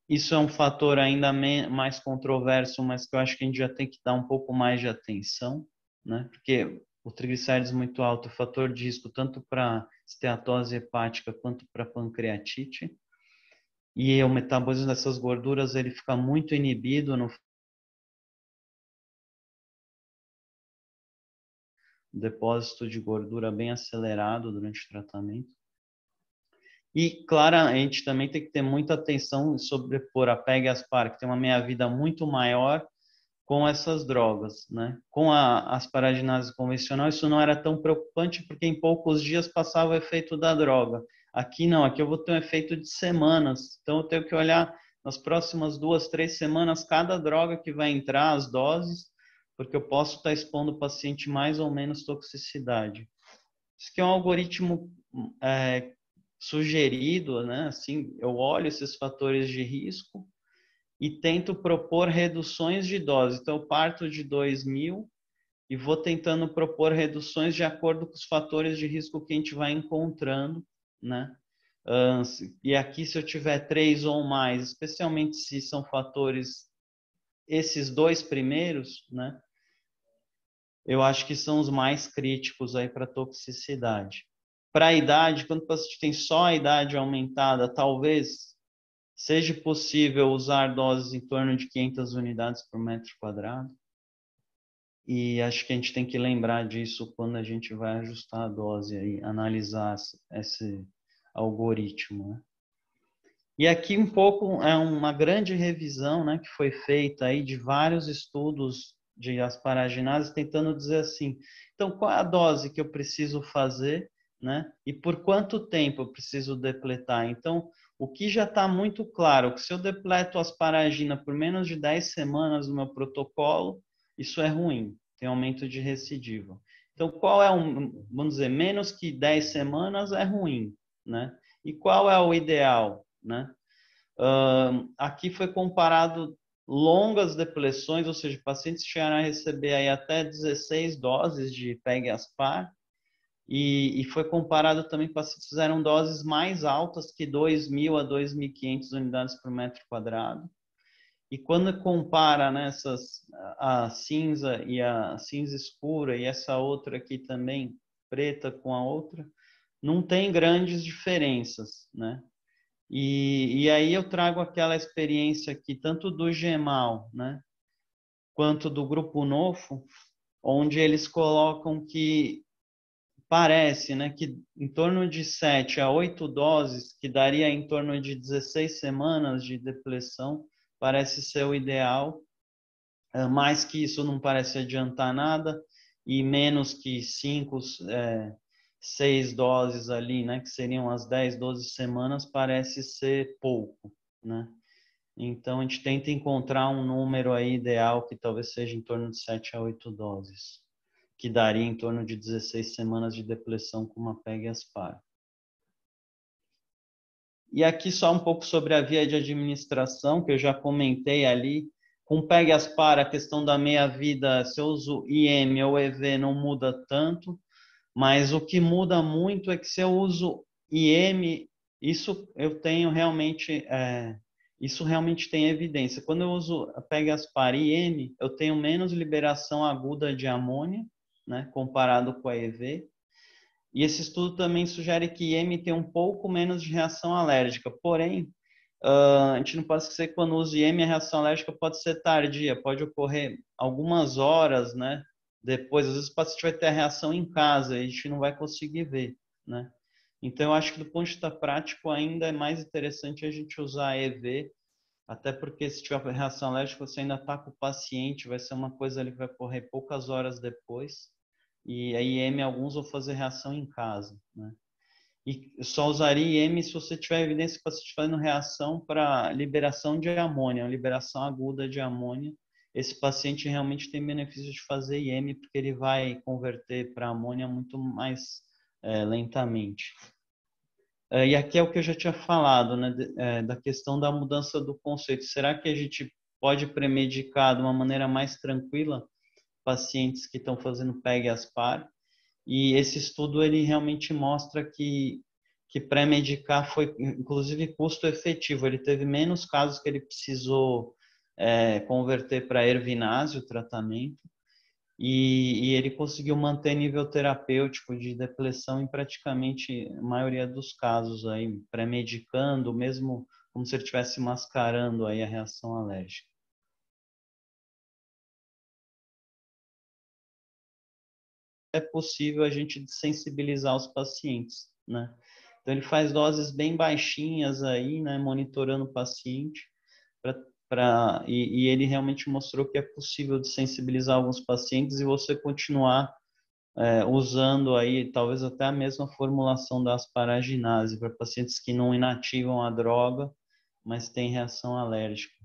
Isso é um fator ainda mais controverso, mas que eu acho que a gente já tem que dar um pouco mais de atenção, né? Porque o triglicérides muito alto é fator de risco tanto para esteatose hepática quanto para pancreatite. E o metabolismo dessas gorduras ele fica muito inibido no depósito de gordura bem acelerado durante o tratamento. E, claro, a gente também tem que ter muita atenção em sobrepor a PEG-Aspar, que tem uma meia-vida muito maior com essas drogas, né? Com a asparaginase convencional, isso não era tão preocupante, porque em poucos dias passava o efeito da droga. Aqui não, aqui eu vou ter um efeito de semanas. Então, eu tenho que olhar nas próximas 2, 3 semanas cada droga que vai entrar, as doses, porque eu posso estar expondo o paciente mais ou menos toxicidade. Isso que é um algoritmo sugerido, né? Assim, eu olho esses fatores de risco e tento propor reduções de dose. Então, eu parto de 2.000 e vou tentando propor reduções de acordo com os fatores de risco que a gente vai encontrando, né? E aqui, se eu tiver 3 ou mais, especialmente se são fatores, esses 2 primeiros, né? Eu acho que são os mais críticos aí para toxicidade. Para a idade, quando o paciente tem só a idade aumentada, talvez seja possível usar doses em torno de 500 unidades por metro quadrado. E acho que a gente tem que lembrar disso quando a gente vai ajustar a dose e analisar esse algoritmo, né? E aqui um pouco é uma grande revisão, né, que foi feita aí de vários estudos de asparaginase tentando dizer assim, então qual é a dose que eu preciso fazer, né, e por quanto tempo eu preciso depletar. Então, o que já está muito claro, que se eu depleto asparagina por menos de 10 semanas no meu protocolo, isso é ruim, tem aumento de recidiva. Então, qual é vamos dizer, menos que 10 semanas é ruim, né? E qual é o ideal, né? Aqui foi comparado longas depleções, ou seja, pacientes chegaram a receber aí até 16 doses de PEG-Aspar, e foi comparado também pacientes que fizeram doses mais altas que 2.000 a 2.500 unidades por metro quadrado. E quando compara, né, a cinza e a cinza escura e essa outra aqui também, preta com a outra, não tem grandes diferenças, né? E aí eu trago aquela experiência aqui, tanto do GEMAL, né, quanto do Grupo Nofo, onde eles colocam que parece, né, que em torno de 7 a 8 doses, que daria em torno de 16 semanas de depleção, parece ser o ideal. Mais que isso não parece adiantar nada, e menos que 5 6 doses ali, né, que seriam as 10, 12 semanas, parece ser pouco, né? Então, a gente tenta encontrar um número aí ideal que talvez seja em torno de 7 a 8 doses, que daria em torno de 16 semanas de depressão com uma PEG-Aspar. E aqui só um pouco sobre a via de administração, que eu já comentei ali. Com PEG-Aspar, a questão da meia-vida, se eu uso IM ou EV, não muda tanto, mas o que muda muito é que se eu uso IM, isso eu tenho realmente, isso realmente tem evidência. Quando eu uso a PEG-Aspar IM, eu tenho menos liberação aguda de amônia, né, comparado com a EV. E esse estudo também sugere que IM tem um pouco menos de reação alérgica. Porém, a gente não pode esquecer que quando usa IM, a reação alérgica pode ser tardia, pode ocorrer algumas horas, né? Depois, às vezes o paciente vai ter a reação em casa e a gente não vai conseguir ver, né? Então, eu acho que do ponto de vista prático ainda é mais interessante a gente usar EV, até porque se tiver reação alérgica, você ainda está com o paciente, vai ser uma coisa ali que vai ocorrer poucas horas depois. E a IM, alguns vão fazer reação em casa, né? E só usaria IM se você tiver evidência que o paciente está fazendo reação para liberação de amônia, liberação aguda de amônia. Esse paciente realmente tem benefício de fazer IM, porque ele vai converter para amônia muito mais lentamente. E aqui é o que eu já tinha falado, né, da questão da mudança do conceito. Será que a gente pode premedicar de uma maneira mais tranquila pacientes que estão fazendo PEG-Aspar? E esse estudo ele realmente mostra que pré-medicar foi, inclusive, custo efetivo. Ele teve menos casos que ele precisou converter para ervinase o tratamento e ele conseguiu manter nível terapêutico de depressão em praticamente a maioria dos casos aí, pré-medicando, mesmo como se ele estivesse mascarando aí a reação alérgica. É possível a gente sensibilizar os pacientes, né? Então ele faz doses bem baixinhas aí, né, monitorando o paciente, e ele realmente mostrou que é possível de sensibilizar alguns pacientes e você continuar usando aí talvez até a mesma formulação da asparaginase para pacientes que não inativam a droga, mas têm reação alérgica.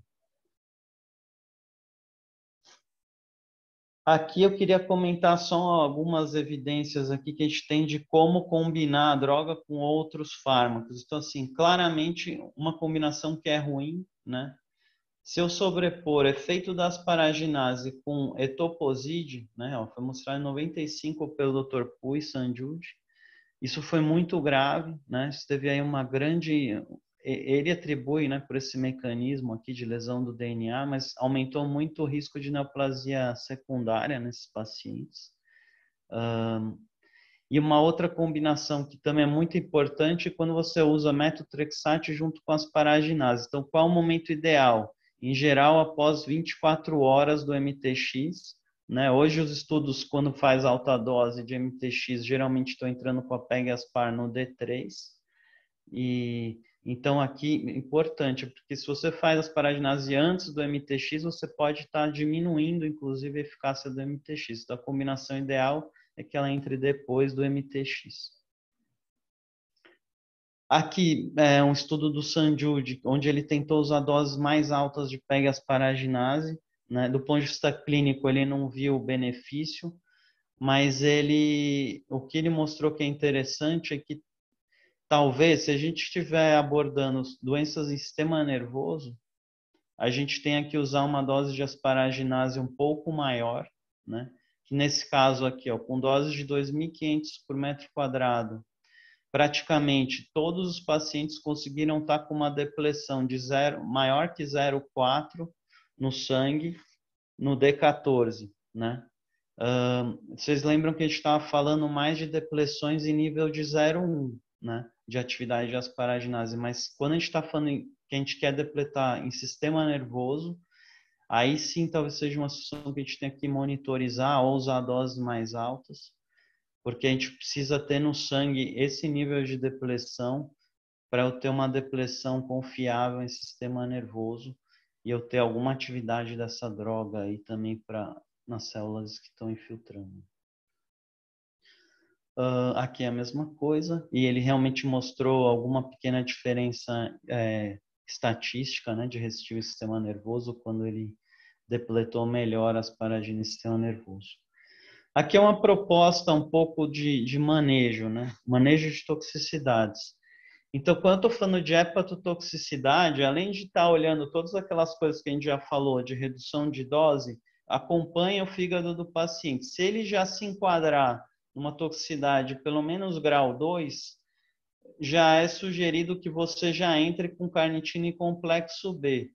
Aqui eu queria comentar só algumas evidências aqui que a gente tem de como combinar a droga com outros fármacos. Então, assim, claramente uma combinação que é ruim, né? Se eu sobrepor efeito da asparaginase com etoposide, né? Ó, foi mostrado em 95 pelo Dr. Pui Sanjude. Isso foi muito grave, né? Isso teve aí uma grande... Ele atribui, né, por esse mecanismo aqui de lesão do DNA, mas aumentou muito o risco de neoplasia secundária nesses pacientes. E uma outra combinação que também é muito importante é quando você usa metotrexate junto com asparaginase. Então, qual é o momento ideal? Em geral, após 24 horas do MTX, né? Hoje os estudos, quando faz alta dose de MTX, geralmente estão entrando com a PEG-Aspar no D3. E então aqui importante, porque se você faz asparaginase antes do MTX, você pode estar diminuindo, inclusive, a eficácia do MTX. Então, a combinação ideal é que ela entre depois do MTX. Aqui é um estudo do Sanjude, onde ele tentou usar doses mais altas de PEG-asparaginase, né? Do ponto de vista clínico, ele não viu benefício, mas o que ele mostrou que é interessante é que talvez, se a gente estiver abordando doenças em sistema nervoso, a gente tenha que usar uma dose de asparaginase um pouco maior, né? Que nesse caso aqui, ó, com doses de 2.500 por metro quadrado, praticamente todos os pacientes conseguiram estar com uma depressão de maior que 0,4 no sangue, no D14, né? Vocês lembram que a gente estava falando mais de depressões em nível de 0,1, né? De atividade de asparaginase, mas quando a gente está falando que a gente quer depletar em sistema nervoso, aí sim talvez seja uma situação que a gente tenha que monitorizar ou usar doses mais altas, porque a gente precisa ter no sangue esse nível de depressão para eu ter uma depressão confiável em sistema nervoso e eu ter alguma atividade dessa droga aí também nas células que estão infiltrando. Aqui é a mesma coisa, e ele realmente mostrou alguma pequena diferença estatística, né, de resistivo e sistema nervoso quando ele depletou melhor as paraginas do sistema nervoso. Aqui é uma proposta um pouco de manejo, né? Manejo de toxicidades. Então, quando eu estou falando de hepatotoxicidade, além de estar olhando todas aquelas coisas que a gente já falou, de redução de dose, acompanha o fígado do paciente. Se ele já se enquadrar numa toxicidade pelo menos grau 2, já é sugerido que você já entre com carnitina e complexo B,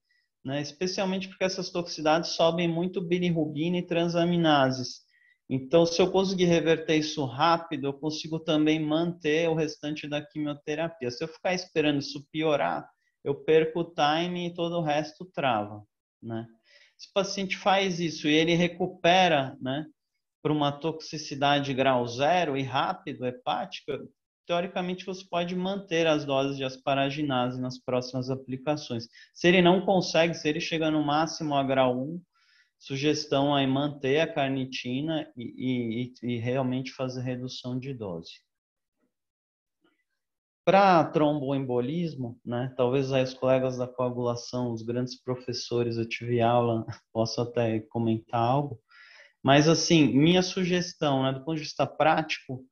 né? Especialmente porque essas toxicidades sobem muito bilirrubina e transaminases. Então, se eu conseguir reverter isso rápido, eu consigo também manter o restante da quimioterapia. Se eu ficar esperando isso piorar, eu perco o time e todo o resto trava, né? Se o paciente faz isso e ele recupera, né, para uma toxicidade grau 0 e rápido, hepática, teoricamente você pode manter as doses de asparaginase nas próximas aplicações. Se ele não consegue, se ele chega no máximo a grau 1, sugestão aí manter a carnitina e realmente fazer redução de dose. Para tromboembolismo, né, talvez aí os colegas da coagulação, os grandes professores, eu tive aula, posso até comentar algo, mas assim, minha sugestão, né, do ponto de vista prático,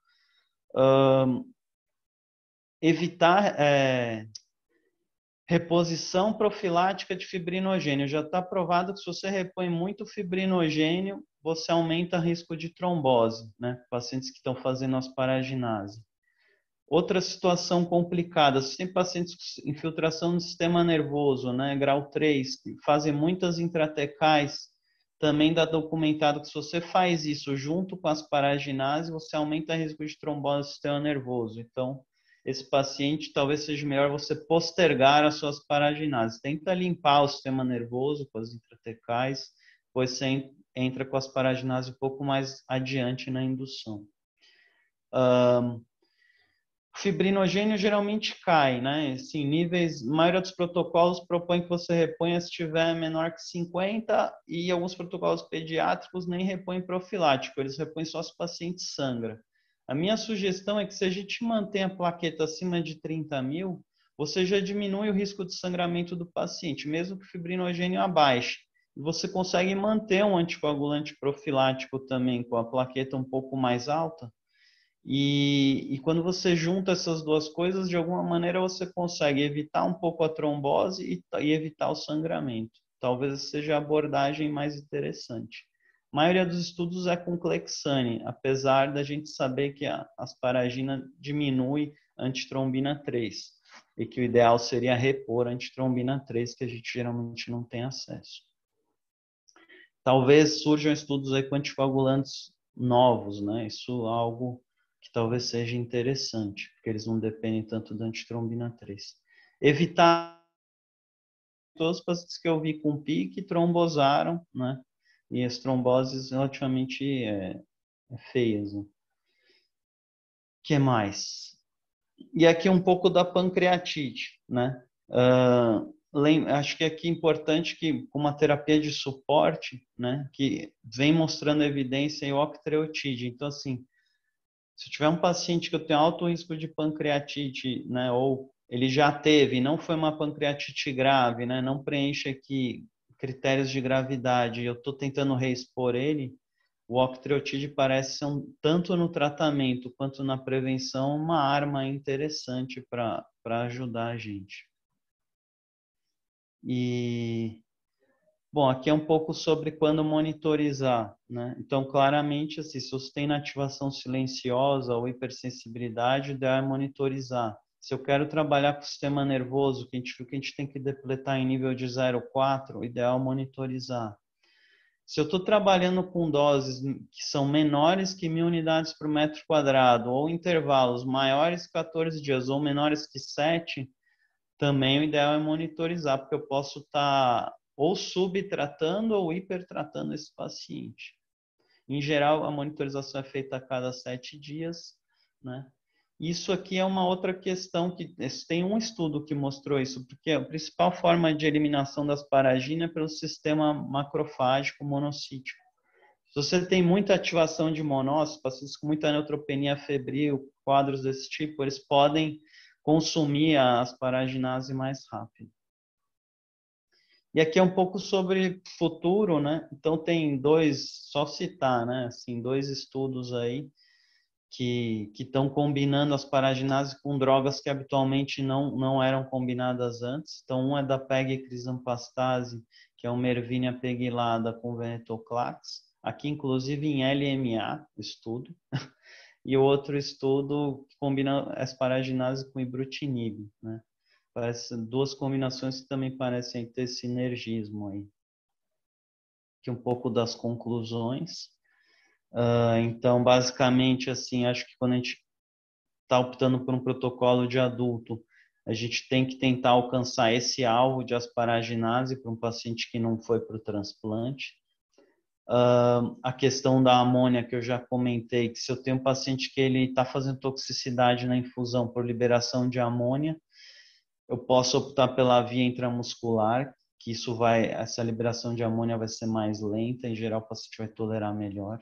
evitar reposição profilática de fibrinogênio. Já está provado que se você repõe muito fibrinogênio, você aumenta o risco de trombose, né? Pacientes que estão fazendo asparaginase. Outra situação complicada, se tem pacientes com infiltração no sistema nervoso, né? Grau 3, que fazem muitas intratecais, também dá documentado que se você faz isso junto com a asparaginase, você aumenta o risco de trombose do sistema nervoso. Então, esse paciente talvez seja melhor você postergar as suas asparaginase. Tenta limpar o sistema nervoso com as intratecais, depois você entra com a asparaginase um pouco mais adiante na indução. Fibrinogênio geralmente cai, né? Assim, níveis, a maioria dos protocolos propõe que você reponha se tiver menor que 50 e alguns protocolos pediátricos nem repõem profilático, eles repõem só se o paciente sangra. A minha sugestão é que se a gente mantém a plaqueta acima de 30 mil, você já diminui o risco de sangramento do paciente, mesmo que o fibrinogênio abaixe. E você consegue manter um anticoagulante profilático também com a plaqueta um pouco mais alta. E quando você junta essas duas coisas, de alguma maneira você consegue evitar um pouco a trombose e evitar o sangramento. Talvez seja a abordagem mais interessante. A maioria dos estudos é com Clexane, apesar da gente saber que a asparagina diminui antitrombina 3 e que o ideal seria repor antitrombina 3, que a gente geralmente não tem acesso. Talvez surjam estudos aí com anticoagulantes novos, né? Isso é algo que talvez seja interessante, porque eles não dependem tanto da antitrombina 3. Evitar todos os pacientes que eu vi com pique trombosaram, né? E as tromboses relativamente feias. Né? Que mais? E aqui um pouco da pancreatite, né? Acho que aqui é importante que com uma terapia de suporte, né? Que vem mostrando evidência em octreotide. Então, assim, se tiver um paciente que eu tenho alto risco de pancreatite, né, ou ele já teve, não foi uma pancreatite grave, né, não preenche aqui critérios de gravidade, eu estou tentando reexpor ele, o octreotide parece ser, tanto no tratamento quanto na prevenção, uma arma interessante para ajudar a gente. Bom, aqui é um pouco sobre quando monitorizar, né? Então, claramente, assim, se você tem inativação silenciosa ou hipersensibilidade, o ideal é monitorizar. Se eu quero trabalhar com o sistema nervoso, que a gente viu que a gente tem que depletar em nível de 0,4, o ideal é monitorizar. Se eu estou trabalhando com doses que são menores que 1.000 unidades por metro quadrado, ou intervalos maiores que 14 dias ou menores que 7, também o ideal é monitorizar, porque eu posso estar ou subtratando ou hipertratando esse paciente. Em geral, a monitorização é feita a cada 7 dias, né? Isso aqui é uma outra questão que tem um estudo que mostrou isso, porque a principal forma de eliminação das paraginas é pelo sistema macrofágico monocítico. você tem muita ativação de monócitos, pacientes com muita neutropenia febril, quadros desse tipo, eles podem consumir a asparaginase mais rápido. E aqui é um pouco sobre futuro, né? Então tem só citar, né? Assim, 2 estudos aí que estão combinando asparaginase com drogas que habitualmente não eram combinadas antes. Então, um é da pegicrisampastase, que é uma ervínia pegilada com venetoclax, aqui inclusive em LMA, estudo, e o outro estudo que combina asparaginase com ibrutinib, né? Parece 2 combinações que também parecem ter sinergismo aí. Aqui um pouco das conclusões. Então, basicamente, assim, acho que quando a gente está optando por um protocolo de adulto, a gente tem que tentar alcançar esse alvo de asparaginase para um paciente que não foi para o transplante. A questão da amônia que eu já comentei, que se eu tenho um paciente que ele está fazendo toxicidade na infusão por liberação de amônia, eu posso optar pela via intramuscular, que essa liberação de amônia vai ser mais lenta, em geral o paciente vai tolerar melhor.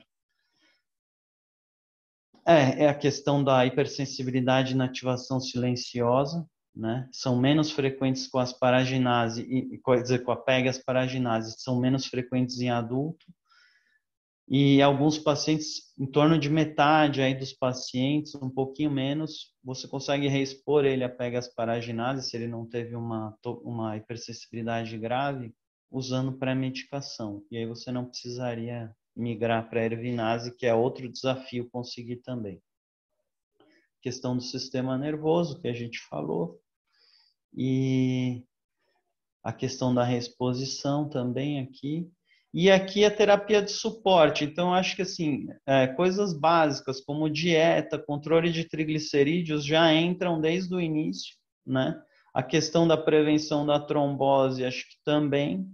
É a questão da hipersensibilidade e inativação silenciosa, né? São menos frequentes com a asparaginase, quer dizer, com a PEG-asparaginase, são menos frequentes em adulto. E alguns pacientes, em torno de metade aí dos pacientes, um pouquinho menos, você consegue reexpor ele a PEG-asparaginase, se ele não teve uma hipersensibilidade grave, usando pré-medicação. E aí você não precisaria migrar para a ervinase, que é outro desafio conseguir também. Questão do sistema nervoso, que a gente falou, e a questão da reexposição também aqui. E aqui a terapia de suporte. Então, acho que assim, coisas básicas como dieta, controle de triglicerídeos já entram desde o início, né? A questão da prevenção da trombose, acho que também.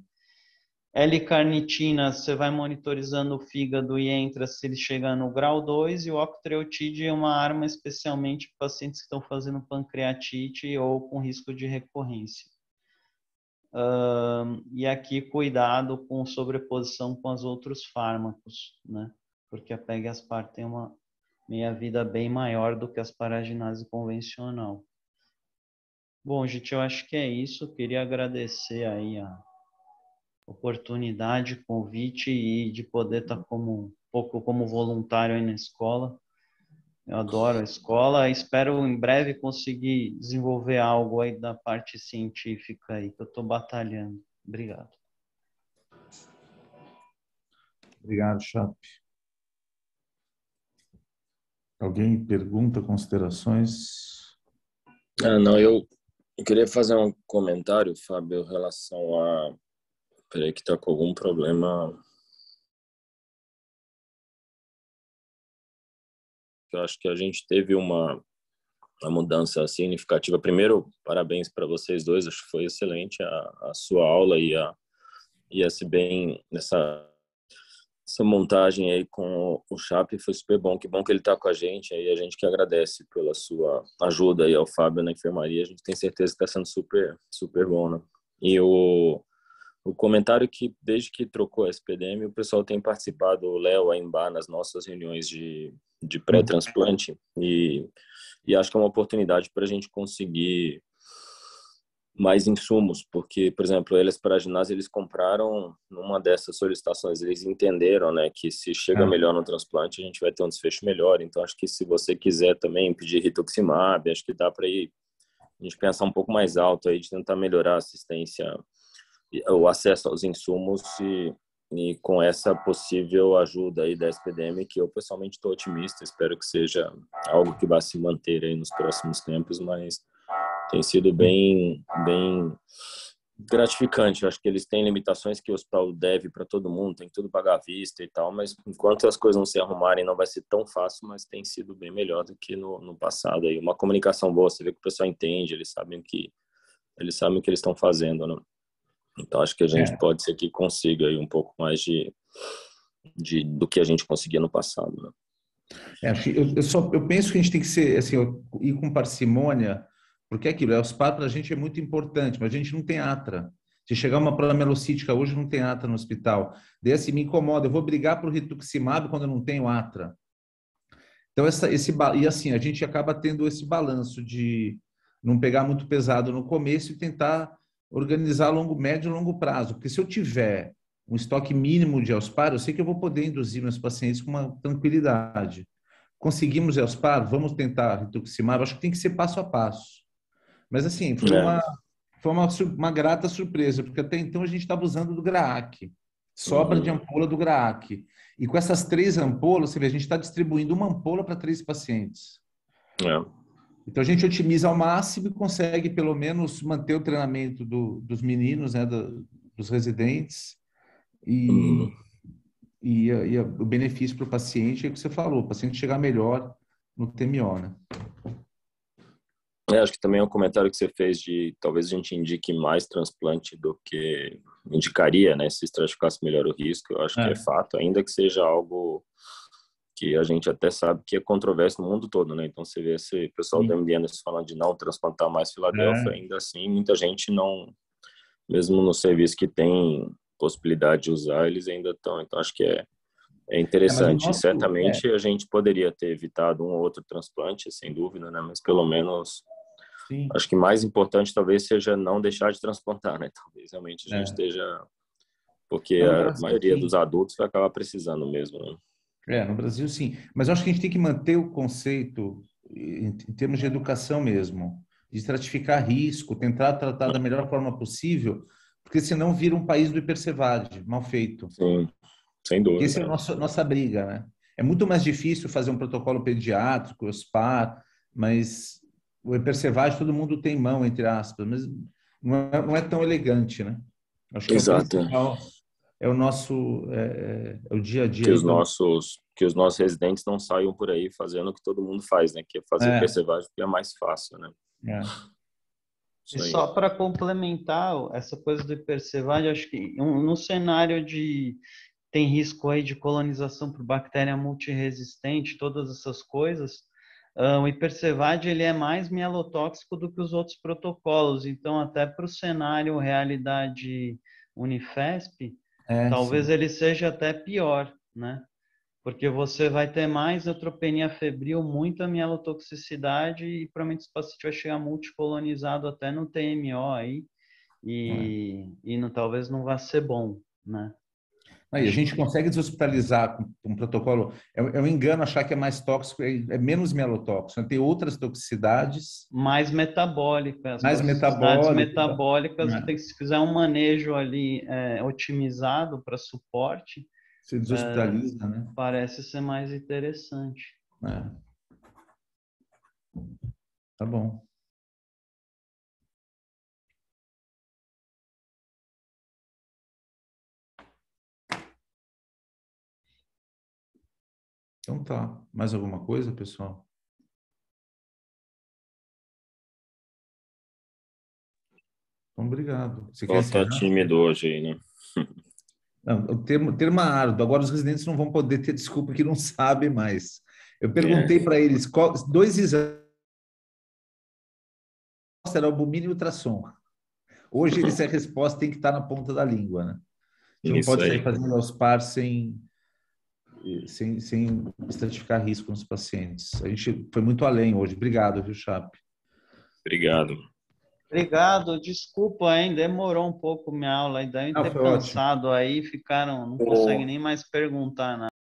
L-carnitina, você vai monitorizando o fígado e entra se ele chegar no grau 2, e o octreotide é uma arma especialmente para pacientes que estão fazendo pancreatite ou com risco de recorrência. E aqui cuidado com sobreposição com os outros fármacos, né? Porque a PEG-aspar tem uma meia-vida bem maior do que a asparaginase convencional. Bom, gente, eu acho que é isso. Eu queria agradecer aí a oportunidade, convite e de poder estar um pouco como voluntário aí na escola. Eu adoro a escola, espero em breve conseguir desenvolver algo aí da parte científica aí que eu estou batalhando. Obrigado. Obrigado, Chape. Alguém pergunta, considerações? Não, eu queria fazer um comentário, Fábio, em relação a... Peraí que está com algum problema. Eu acho que a gente teve uma mudança significativa. Primeiro, parabéns para vocês dois, acho que foi excelente a sua aula e esse bem nessa montagem aí com o Chape, foi super bom. Que bom que ele está com a gente, aí a gente que agradece pela sua ajuda aí ao Fábio na enfermaria, a gente tem certeza que está sendo super, super bom, né? E o comentário que, desde que trocou a SPDM, o pessoal tem participado, o Léo, a Embar, nas nossas reuniões de pré-transplante, e acho que é uma oportunidade para a gente conseguir mais insumos, porque, por exemplo, eles para a ginásio, eles compraram numa dessas solicitações, eles entenderam, né, que se chega melhor no transplante, a gente vai ter um desfecho melhor. Então, acho que se você quiser também pedir rituximab, acho que dá para a gente pensar um pouco mais alto aí, de tentar melhorar a assistência, o acesso aos insumos e com essa possível ajuda aí da SPDM, que eu pessoalmente estou otimista, espero que seja algo que vá se manter aí nos próximos tempos, mas tem sido bem gratificante. Eu acho que eles têm limitações que o hospital deve para todo mundo, tem tudo pagar à vista e tal, mas enquanto as coisas não se arrumarem, não vai ser tão fácil, mas tem sido bem melhor do que no passado. Aí uma comunicação boa, você vê que o pessoal entende, eles sabem o que eles estão fazendo, né? Então acho que a gente pode ser que consiga aí um pouco mais do que a gente conseguia no passado, né? Eu penso que a gente tem que ser assim, ir com parcimônia, porque é aquilo, o SPA para a gente é muito importante, mas a gente não tem atra. Se chegar uma poliomielocítica hoje, não tem atra no hospital. Daí, assim, me incomoda. Eu vou brigar por rituximab quando eu não tenho atra. Então, e assim, a gente acaba tendo esse balanço de não pegar muito pesado no começo e tentar organizar a longo, médio e longo prazo. Porque se eu tiver um estoque mínimo de Elspar, eu sei que eu vou poder induzir meus pacientes com uma tranquilidade. Conseguimos Elspar, vamos tentar rituximab, acho que tem que ser passo a passo. Mas assim, uma grata surpresa, porque até então a gente estava usando do Graac, sobra de ampola do Graac. E com essas 3 ampolas, você vê, a gente está distribuindo uma ampola para 3 pacientes. Então a gente otimiza ao máximo e consegue pelo menos manter o treinamento dos meninos, né, dos residentes, e o benefício para o paciente é o que você falou, o paciente chegar melhor no TMO, né? Acho que também é um comentário que você fez de talvez a gente indique mais transplante do que indicaria, né? Se estratificasse melhor o risco, eu acho que é fato, ainda que seja algo que a gente até sabe que é controverso no mundo todo, né? Então você vê esse pessoal da MD Anderson falando de não transplantar mais Filadélfia, ainda assim muita gente não, mesmo no serviço que tem possibilidade de usar, eles ainda estão. Então acho que é interessante. Certamente a gente poderia ter evitado um ou outro transplante, sem dúvida, né? Mas pelo menos acho que mais importante talvez seja não deixar de transplantar, né? Talvez realmente a gente esteja, porque a maioria dos adultos vai acabar precisando mesmo, né? No Brasil sim, mas eu acho que a gente tem que manter o conceito em termos de educação mesmo, de estratificar risco, tentar tratar da melhor forma possível, porque senão vira um país do hipersevade, mal feito. Sim, sem dúvida. Essa é a nossa briga, né? É muito mais difícil fazer um protocolo pediátrico, SPA, mas o hipersevade todo mundo tem mão, entre aspas, mas não é tão elegante, né? Acho que exato. É o nosso é o dia a dia. Que os nossos residentes não saiam por aí fazendo o que todo mundo faz, né? Que é fazer hipersevagem, porque é mais fácil, né? E só para complementar essa coisa do hipersevagem, acho que no cenário de tem risco aí de colonização por bactéria multiresistente, todas essas coisas, o hipersevade ele é mais mielotóxico do que os outros protocolos. Então, até para o cenário realidade Unifesp, talvez ele seja até pior, né? Porque você vai ter mais neutropenia febril, muita mielotoxicidade e provavelmente esse paciente vai chegar multicolonizado até no TMO aí talvez não vá ser bom, né? Aí, a gente consegue deshospitalizar com um protocolo. É um engano achar que é mais tóxico, é menos mielotóxico. Tem outras toxicidades. Mais metabólicas. Mais metabólicas. Se fizer um manejo ali otimizado para suporte, se deshospitaliza, né? Parece ser mais interessante. Tá bom. Então tá. Mais alguma coisa, pessoal? Então, obrigado. Você quer tá tímido hoje aí, né? Não, o termo árduo. Agora os residentes não vão poder ter desculpa que não sabem mais. Eu perguntei para eles 2 exames, era albumina e ultrassom. Hoje essa resposta tem que estar na ponta da língua, né? A gente não pode sair fazendo aos par sem estratificar risco nos pacientes. A gente foi muito além hoje. Obrigado, viu, Chape? Obrigado. Desculpa, hein? Demorou um pouco minha aula. Ainda devem ter cansado aí, não conseguem nem mais perguntar nada.